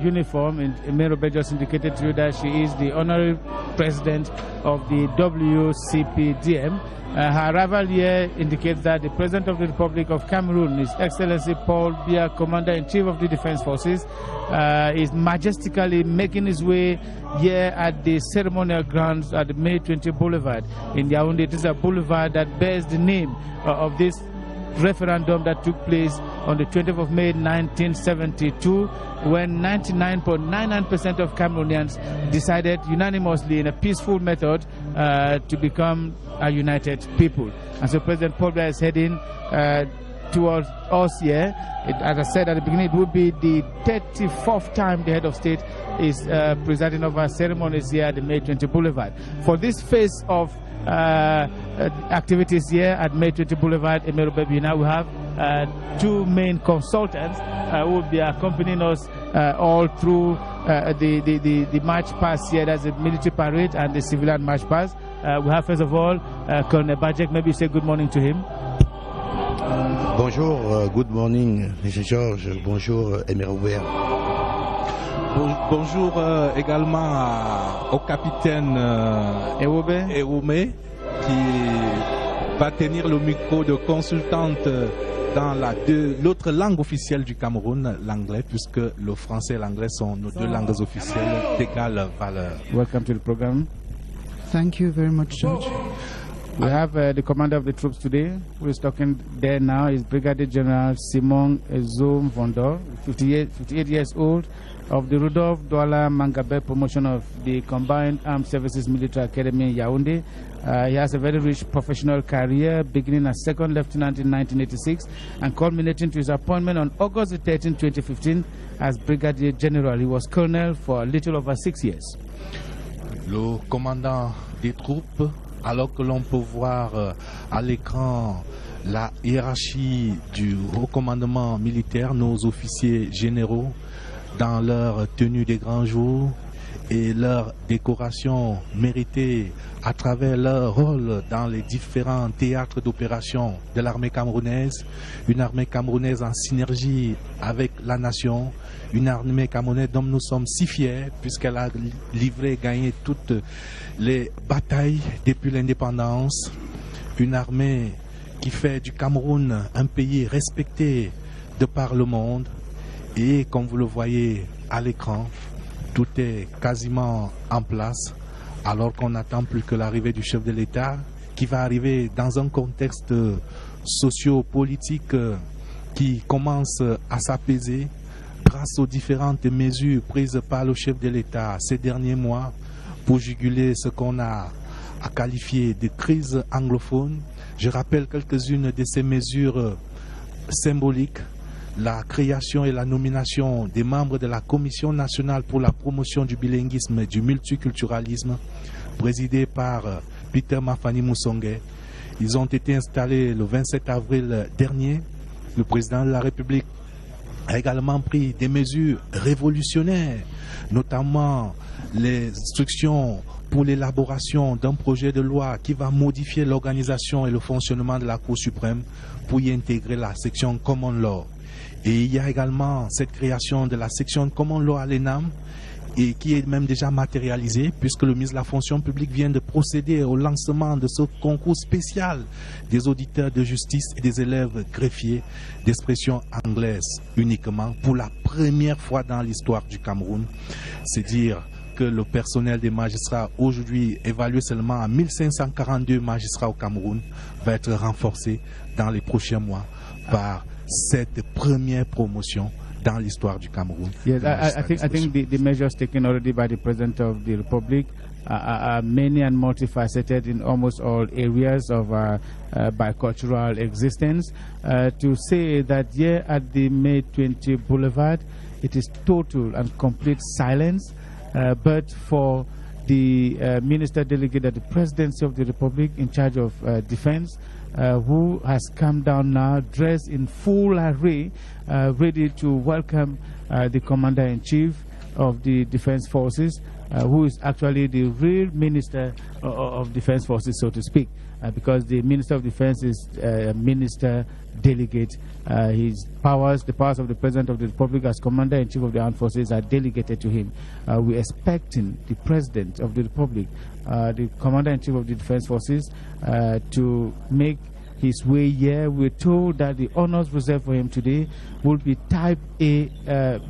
uniform. Merobe just indicated to you that she is the honorary president of the WCPDM. Her arrival here indicates that the President of the Republic of Cameroon, His Excellency Paul Biya, Commander-in-Chief of the Defense Forces, is majestically making his way here at the ceremonial grounds at the May 20 Boulevard in Yaoundé. It is a boulevard that bears the name of this referendum that took place on the 20th of May 1972, when 99.99% of Cameroonians decided unanimously in a peaceful method to become a united people. And so President Paul Biya is heading towards us here. As I said at the beginning, it will be the 34th time the head of state is presiding over ceremonies here at the May 20 Boulevard. For this phase of activities here at May 20 Boulevard, Emerobe Bina, we have two main consultants who will be accompanying us all through the march past here. That's the military parade and the civilian march past. We have, first of all, Colonel Bajek. Maybe say good morning to him. Bonjour, good morning, Mr. George. Bonjour, Emerobe. Bonjour également au capitaine Ewome, qui va tenir le micro de consultante dans l'autre langue officielle du Cameroun, l'anglais, puisque le français et l'anglais sont nos deux langues officielles d'égale valeur. Welcome to the program. Thank you very much, George. We have the commander of the troops today, who is talking there now, is Brigadier General Simon Ezom Vondor, 58 years old, of the Rudolph Douala Mangabe promotion of the Combined Armed Services Military Academy in Yaoundé. He has a very rich professional career, beginning as second lieutenant in 1986 and culminating to his appointment on August 13, 2015 as Brigadier General. He was colonel for a little over 6 years. Le commandant des troupes, alors que l'on peut voir à l'écran la hiérarchie du haut commandement militaire, nos officiers généraux, dans leur tenue des grands jours et leur décoration méritée à travers leur rôle dans les différents théâtres d'opération de l'armée camerounaise, une armée camerounaise en synergie avec la nation, une armée camerounaise dont nous sommes si fiers puisqu'elle a livré et gagné toutes les batailles depuis l'indépendance, une armée qui fait du Cameroun un pays respecté de par le monde. Et comme vous le voyez à l'écran, tout est quasiment en place, alors qu'on n'attend plus que l'arrivée du chef de l'État, qui va arriver dans un contexte socio-politique qui commence à s'apaiser grâce aux différentes mesures prises par le chef de l'État ces derniers mois pour juguler ce qu'on a à qualifier de crise anglophone. Je rappelle quelques-unes de ces mesures symboliques. La création et la nomination des membres de la Commission nationale pour la promotion du bilinguisme et du multiculturalisme, présidée par Peter Mafani Moussongue. Ils ont été installés le 27 avril dernier. Le président de la République a également pris des mesures révolutionnaires, notamment les instructions pour l'élaboration d'un projet de loi qui va modifier l'organisation et le fonctionnement de la Cour suprême pour y intégrer la section Common Law. Et il y a également cette création de la section Common Law à l'ENAM, et qui est même déjà matérialisée, puisque le ministre de la Fonction publique vient de procéder au lancement de ce concours spécial des auditeurs de justice et des élèves greffiers d'expression anglaise uniquement, pour la première fois dans l'histoire du Cameroun. C'est dire que le personnel des magistrats, aujourd'hui évalué seulement à 1542 magistrats au Cameroun, va être renforcé dans les prochains mois par cette première promotion dans l'histoire du Cameroun. Yes, I think the measures taken already by the President of the Republic are many and multifaceted in almost all areas of bicultural existence. To say that here at the May 20 Boulevard, it is total and complete silence, but for the Minister Delegate at the Presidency of the Republic in charge of Defense, who has come down now dressed in full array, ready to welcome the Commander-in-Chief of the Defense Forces, who is actually the real Minister of Defense Forces, so to speak, because the Minister of Defense is Minister Delegate. His powers, the powers of the President of the Republic as Commander-in-Chief of the Armed Forces are delegated to him. We're expecting the President of the Republic, the Commander-in-Chief of the Defense Forces, to make his way here. We're told that the honors reserved for him today will be Type A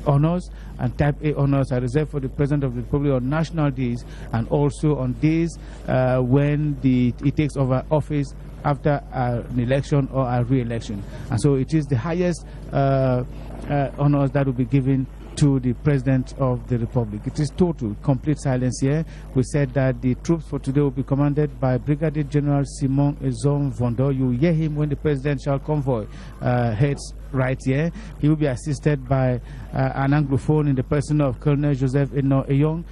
honors, and Type A honors are reserved for the President of the Republic on national days and also on days when he takes over office after an election or a re-election. And so it is the highest honors that will be given to the President of the Republic. It is total, complete silence here. We said that the troops for today will be commanded by Brigadier General Simon Ezom Vondor. You will hear him when the presidential convoy heads right here. He will be assisted by an Anglophone in the person of Colonel Joseph Eno Eyong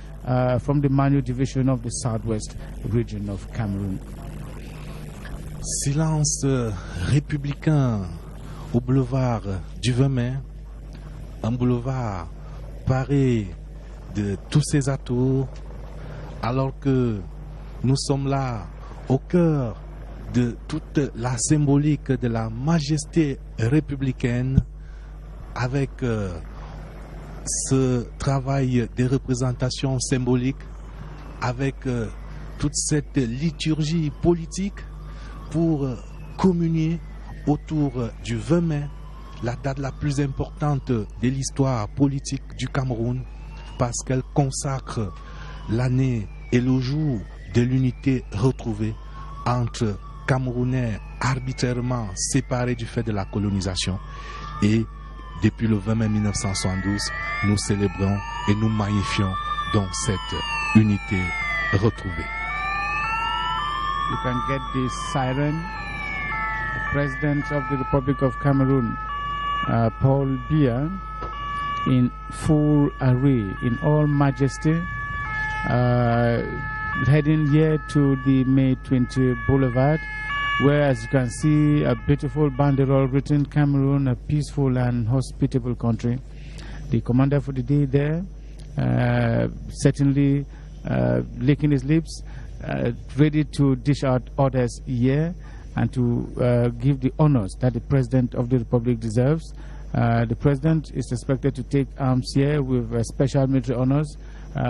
from the Manu Division of the Southwest region of Cameroon. Silence républicain au boulevard du 20 mai, un boulevard paré de tous ses atours, alors que nous sommes là au cœur de toute la symbolique de la majesté républicaine, avec ce travail de représentation symbolique, avec toute cette liturgie politique pour communier autour du 20 mai, la date la plus importante de l'histoire politique du Cameroun, parce qu'elle consacre l'année et le jour de l'unité retrouvée entre Camerounais arbitrairement séparés du fait de la colonisation. Et depuis le 20 mai 1972, nous célébrons et nous magnifions donc cette unité retrouvée. You can get the siren. The President of the Republic of Cameroon, Paul Biya, in full array, in all majesty, heading here to the May 20 Boulevard, where, as you can see, a beautiful banderole written Cameroon, a peaceful and hospitable country. The commander for the day there, certainly licking his lips, ready to dish out orders here and to give the honors that the President of the Republic deserves. The President is expected to take arms here with special military honors,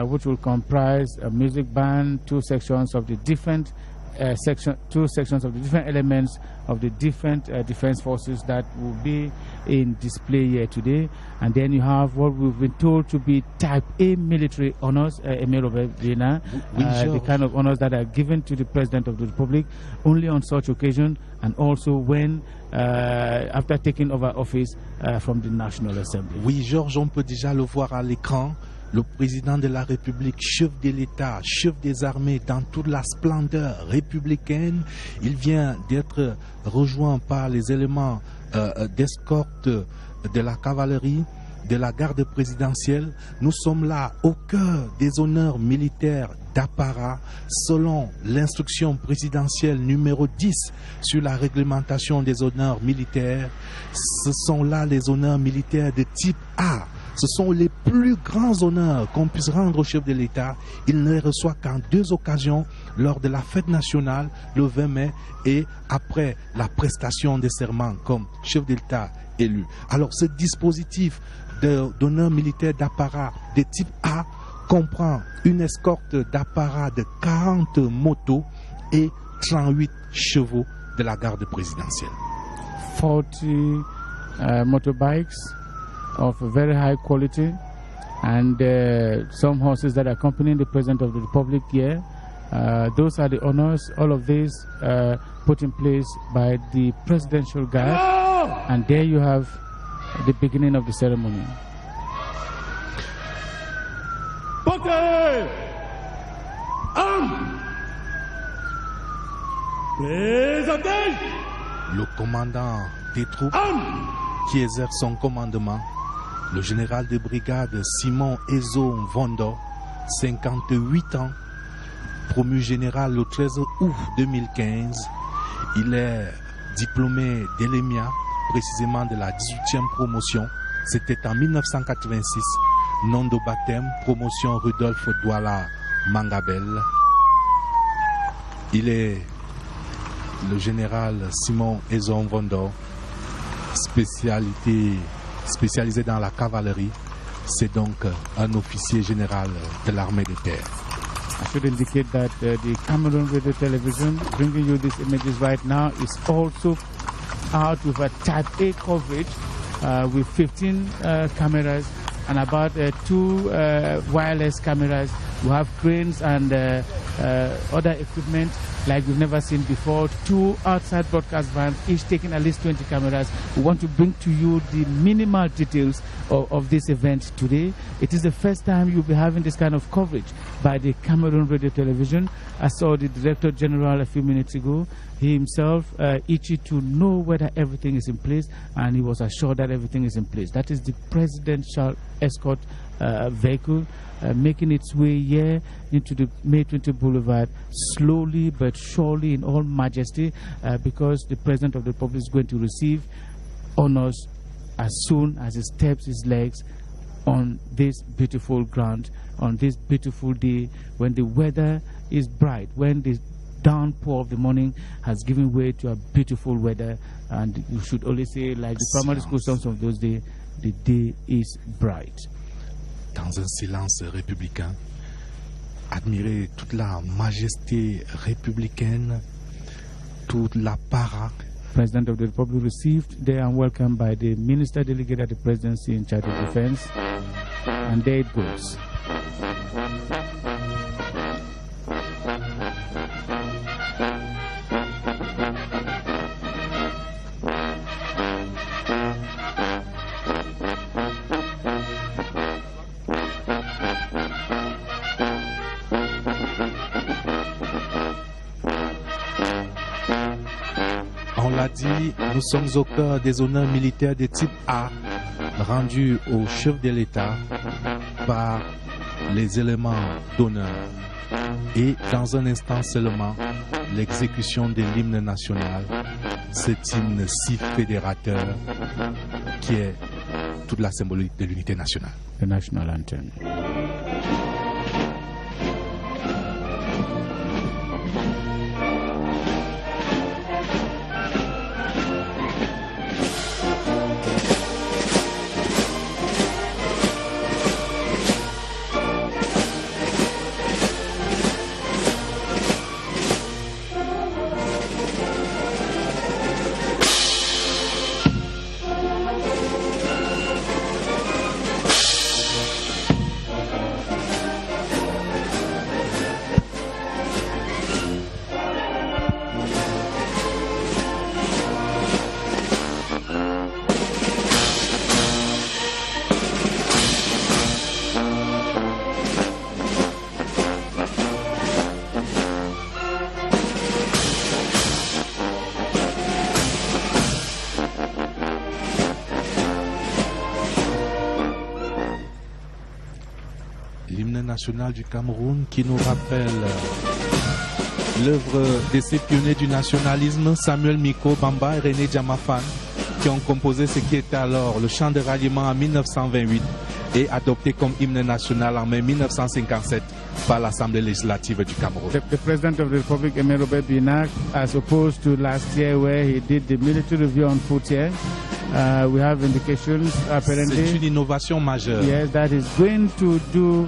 which will comprise a music band, two sections of the different elements of the different defense forces that will be in display here today. And then you have what we've been told to be type A military honors, the kind of honors that are given to the President of the Republic only on such occasion, and also when after taking over office from the National Assembly. Oui, Georges, on peut déjà le voir à l'écran. Le président de la République, chef de l'État, chef des armées, dans toute la splendeur républicaine, il vient d'être rejoint par les éléments d'escorte de la cavalerie, de la garde présidentielle. Nous sommes là au cœur des honneurs militaires d'apparat, selon l'instruction présidentielle numéro 10 sur la réglementation des honneurs militaires. Ce sont là les honneurs militaires de type A. Ce sont les plus grands honneurs qu'on puisse rendre au chef de l'État. Il ne les reçoit qu'en deux occasions, lors de la fête nationale, le 20 mai, et après la prestation des serments comme chef de l'État élu. Alors ce dispositif d'honneur militaire d'apparat de type A comprend une escorte d'apparat de 40 motos et 38 chevaux de la garde présidentielle. 40 motorbikes of very high quality, and some horses that accompany the President of the Republic here. Those are the honors, all of these put in place by the Presidential Guard. And there you have the beginning of the ceremony. Le commandant des troupes qui exerce son commandement, le général de brigade Simon Ezo Mvondo, 58 ans, promu général le 13 août 2015. Il est diplômé d'ELEMIA, précisément de la 18e promotion. C'était en 1986. Nom de baptême, promotion Rudolf Douala Mangabel. Il est le général Simon Ezo Mvondo, spécialisé dans la cavalerie. C'est donc un officier général de l'armée de terre. I should indicate that the Cameroon Radio Television bringing you these images right now is also out with a type A coverage with 15 cameras and about 2 wireless cameras. We have cranes and other equipment like we've never seen before. 2 outside broadcast vans, each taking at least 20 cameras. We want to bring to you the minimal details of this event today. It is the first time you'll be having this kind of coverage by the Cameroon Radio Television. I saw the Director General a few minutes ago. He himself itchy to know whether everything is in place, and he was assured that everything is in place. That is the presidential escort vehicle making its way here into the May 20 Boulevard, slowly but surely in all majesty, because the President of the Republic is going to receive honors as soon as he steps his legs on this beautiful ground, on this beautiful day when the weather is bright, when the downpour of the morning has given way to a beautiful weather. And you should always say, like the primary school songs of those days, the day is bright. Dans un silence républicain, admirer toute la majesté républicaine, toute la para. President of the Republic received there and welcomed by the Minister Delegate at the Presidency in charge of defense. And there it goes. On l'a dit, nous sommes au cœur des honneurs militaires de type A rendus au chef de l'État par les éléments d'honneur. Et dans un instant seulement, l'exécution de l'hymne national, cet hymne si fédérateur qui est toute la symbolique de l'unité nationale. The national anthem. L'hymne national du Cameroun qui nous rappelle l'œuvre de ces pionniers du nationalisme, Samuel Miko Bamba et René Djamafan, qui ont composé ce qui était alors le chant de ralliement en 1928 et adopté comme hymne national en mai 1957 par l'Assemblée législative du Cameroun. The President of the Republic, Aimé Robert Binac, as opposed to last year where he did the military review on foot here, we have indications apparently. C'est une innovation majeure. Yes, that is going to do.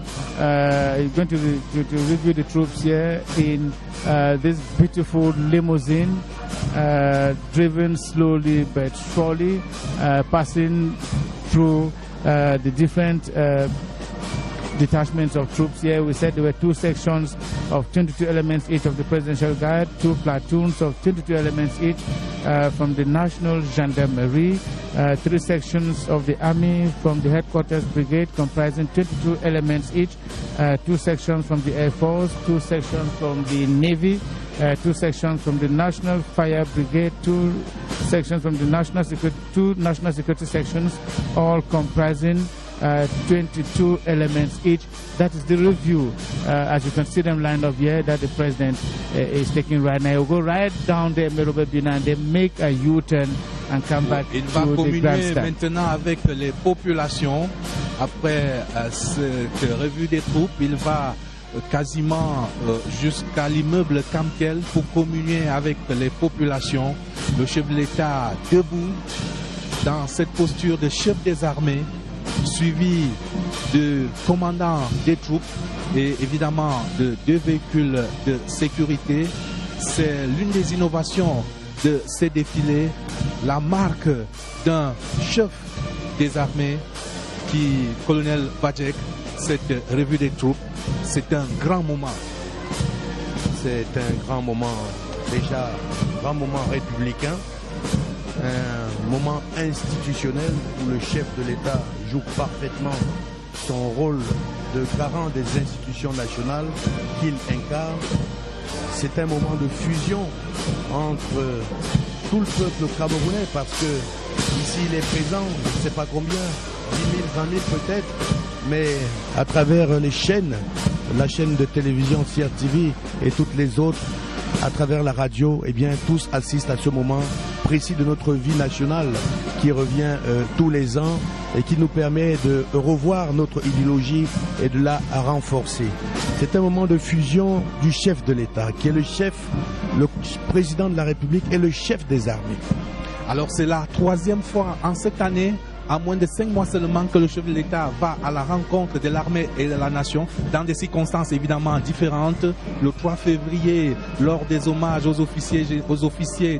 He's going to review the troops here in this beautiful limousine, driven slowly but surely, passing through the different detachments of troops here. We said there were 2 sections of 22 elements each of the Presidential Guard, 2 platoons of 22 elements each from the National Gendarmerie, 3 sections of the Army from the Headquarters Brigade comprising 22 elements each, 2 sections from the Air Force, 2 sections from the Navy, 2 sections from the National Fire Brigade, 2 sections from the National Security, 2 National Security sections, all comprising 22 elements each. That is the review, as you can see them lined up here, that the President is taking right now. He'll go right down there, Merobebina, and then make a U-turn and come back Il to va the communier grandstand. maintenant avec les populations. Après cette revue des troupes, il va quasiment jusqu'à l'immeuble Camtel pour communier avec les populations. Le chef de l'État debout dans cette posture de chef des armées, suivi de commandants des troupes et évidemment de 2 véhicules de sécurité. C'est l'une des innovations de ces défilés, la marque d'un chef des armées, colonel Badjek. Cette revue des troupes, c'est un grand moment. C'est un grand moment, déjà un grand moment républicain, un moment institutionnel où le chef de l'État joue parfaitement son rôle de garant des institutions nationales qu'il incarne. C'est un moment de fusion entre tout le peuple camerounais parce que ici il est présent, je ne sais pas combien, 10 000, 20 000 peut-être, mais à travers les chaînes, la chaîne de télévision CRTV et toutes les autres, à travers la radio, eh bien tous assistent à ce moment précis de notre vie nationale qui revient tous les ans et qui nous permet de revoir notre idéologie et de la renforcer. C'est un moment de fusion du chef de l'État, qui est le chef, le président de la République et le chef des armées. Alors c'est la 3e fois en cette année à moins de 5 mois seulement que le chef de l'État va à la rencontre de l'armée et de la nation, dans des circonstances évidemment différentes. Le 3 février, lors des hommages aux officiers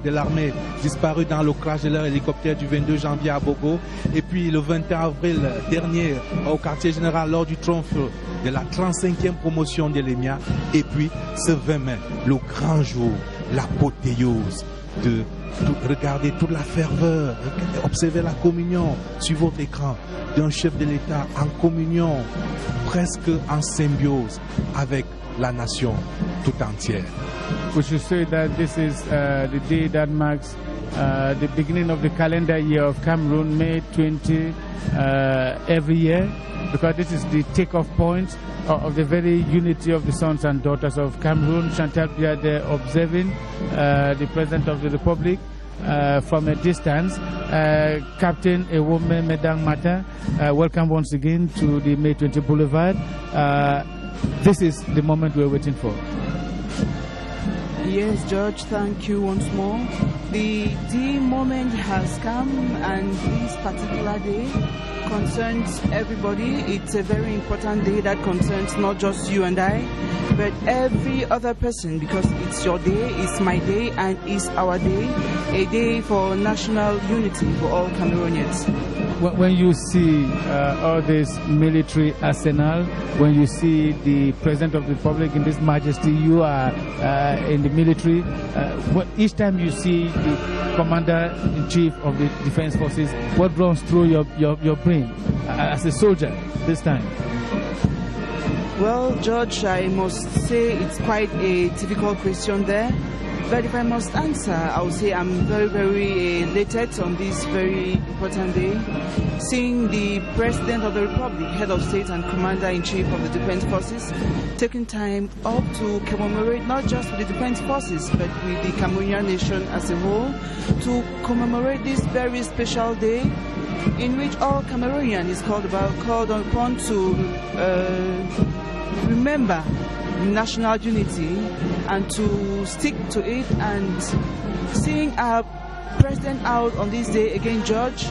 de l'armée disparus dans le crash de leur hélicoptère du 22 janvier à Bogo. Et puis le 21 avril dernier, au quartier général, lors du triomphe de la 35e promotion de l'EMIA. Et puis ce 20 mai, le grand jour, l'apothéose de regarder toute la ferveur, observer la communion sur votre écran d'un chef de l'État en communion, presque en symbiose avec la nation tout entière. We should say that this is the day that marks the beginning of the calendar year of Cameroon, May 20 every year, because this is the take-off point of the very unity of the sons and daughters of Cameroon. Chantal Biade observing the President of the Republic from a distance. Captain Ewome Medang Mata, welcome once again to the May 20 Boulevard. This is the moment we're waiting for. Yes, George, thank you once more. The moment has come, and this particular day concerns everybody. It's a very important day that concerns not just you and I, but every other person, because it's your day, it's my day, and it's our day, a day for national unity for all Cameroonians. When you see all this military arsenal, when you see the President of the Republic in this majesty, you are in the military. Each time you see the Commander-in-Chief of the Defense Forces, what runs through your brain as a soldier this time? Well, George, I must say it's quite a difficult question there. But if I must answer, I would say I'm very, very elated on this very important day, seeing the President of the Republic, Head of State and Commander-in-Chief of the Defense Forces, taking time up to commemorate not just with the Defense Forces, but with the Cameroonian nation as a whole, to commemorate this very special day in which all Cameroonian is called upon to remember national unity and to stick to it. And seeing our President out on this day again, George,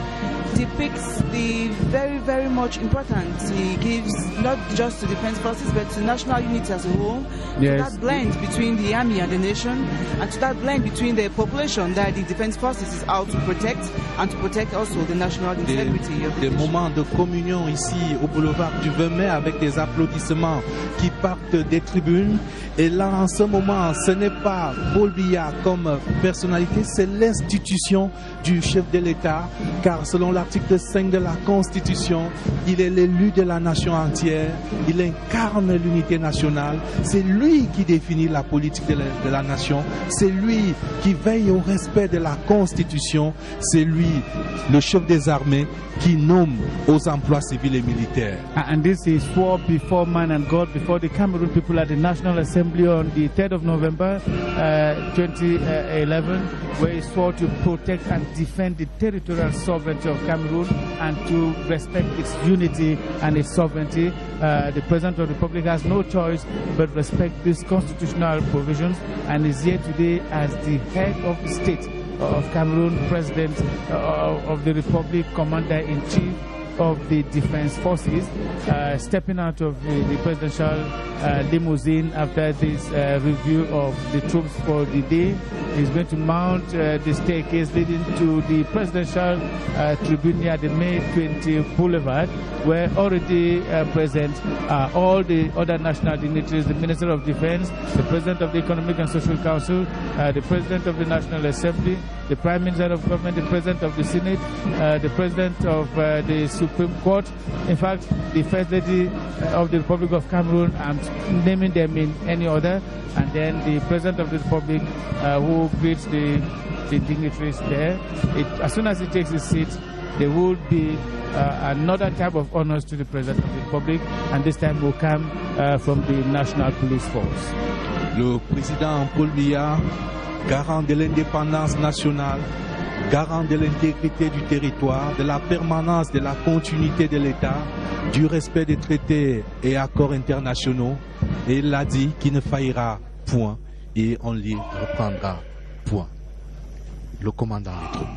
depicts the very, very much importance he gives not just to defense forces but to national unity as a whole. Yes. To that blend between the army and the nation, and to that blend between the population that the defense forces is out to protect, and to protect also the national integrity of the nation. Des moments de communion ici au boulevard du 20 mai avec des applaudissements qui partent des tribunes. Et là, en ce moment, ce n'est pas Paul Biya comme personnalité, c'est l'institution du chef de l'État, car selon l'article 5 de la Constitution, il est l'élu de la nation entière, il incarne l'unité nationale, c'est lui qui définit la politique de la nation, c'est lui qui veille au respect de la Constitution, c'est lui, le chef des armées, qui nomme aux emplois civils et militaires. And this is swore before man and God, before the Cameroon people at the National Assembly on the 3rd of November 2011, where he swore to protect and defend the territorial sovereignty of Cameroon and to respect its unity and its sovereignty. The President of the Republic has no choice but respect these constitutional provisions, and is here today as the head of the state of Cameroon, President of the Republic, Commander-in-Chief of the Defense Forces, stepping out of the presidential limousine after this review of the troops for the day. He's going to mount the staircase leading to the presidential tribune near the May 20 Boulevard, where already present are all the other national dignitaries, the Minister of Defense, the President of the Economic and Social Council, the President of the National Assembly, the Prime Minister of Government, the President of the Senate, the President of the Supreme Court, in fact, the First Lady of the Republic of Cameroon, I'm naming them in any order, and then the President of the Republic who greets the dignitaries there. As soon as he takes his seat, there will be another type of honors to the President of the Republic, and this time will come from the National Police Force. Le président Paul Biya, garant de l'indépendance nationale, garant de l'intégrité du territoire, de la permanence, de la continuité de l'État, du respect des traités et accords internationaux, et il a dit qu'il ne faillira point et on l'y reprendra point. Le commandant des troupes.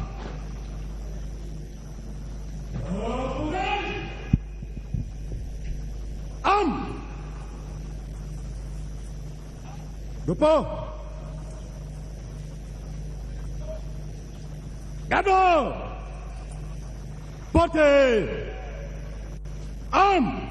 Repos. Garde. Portez. Arme.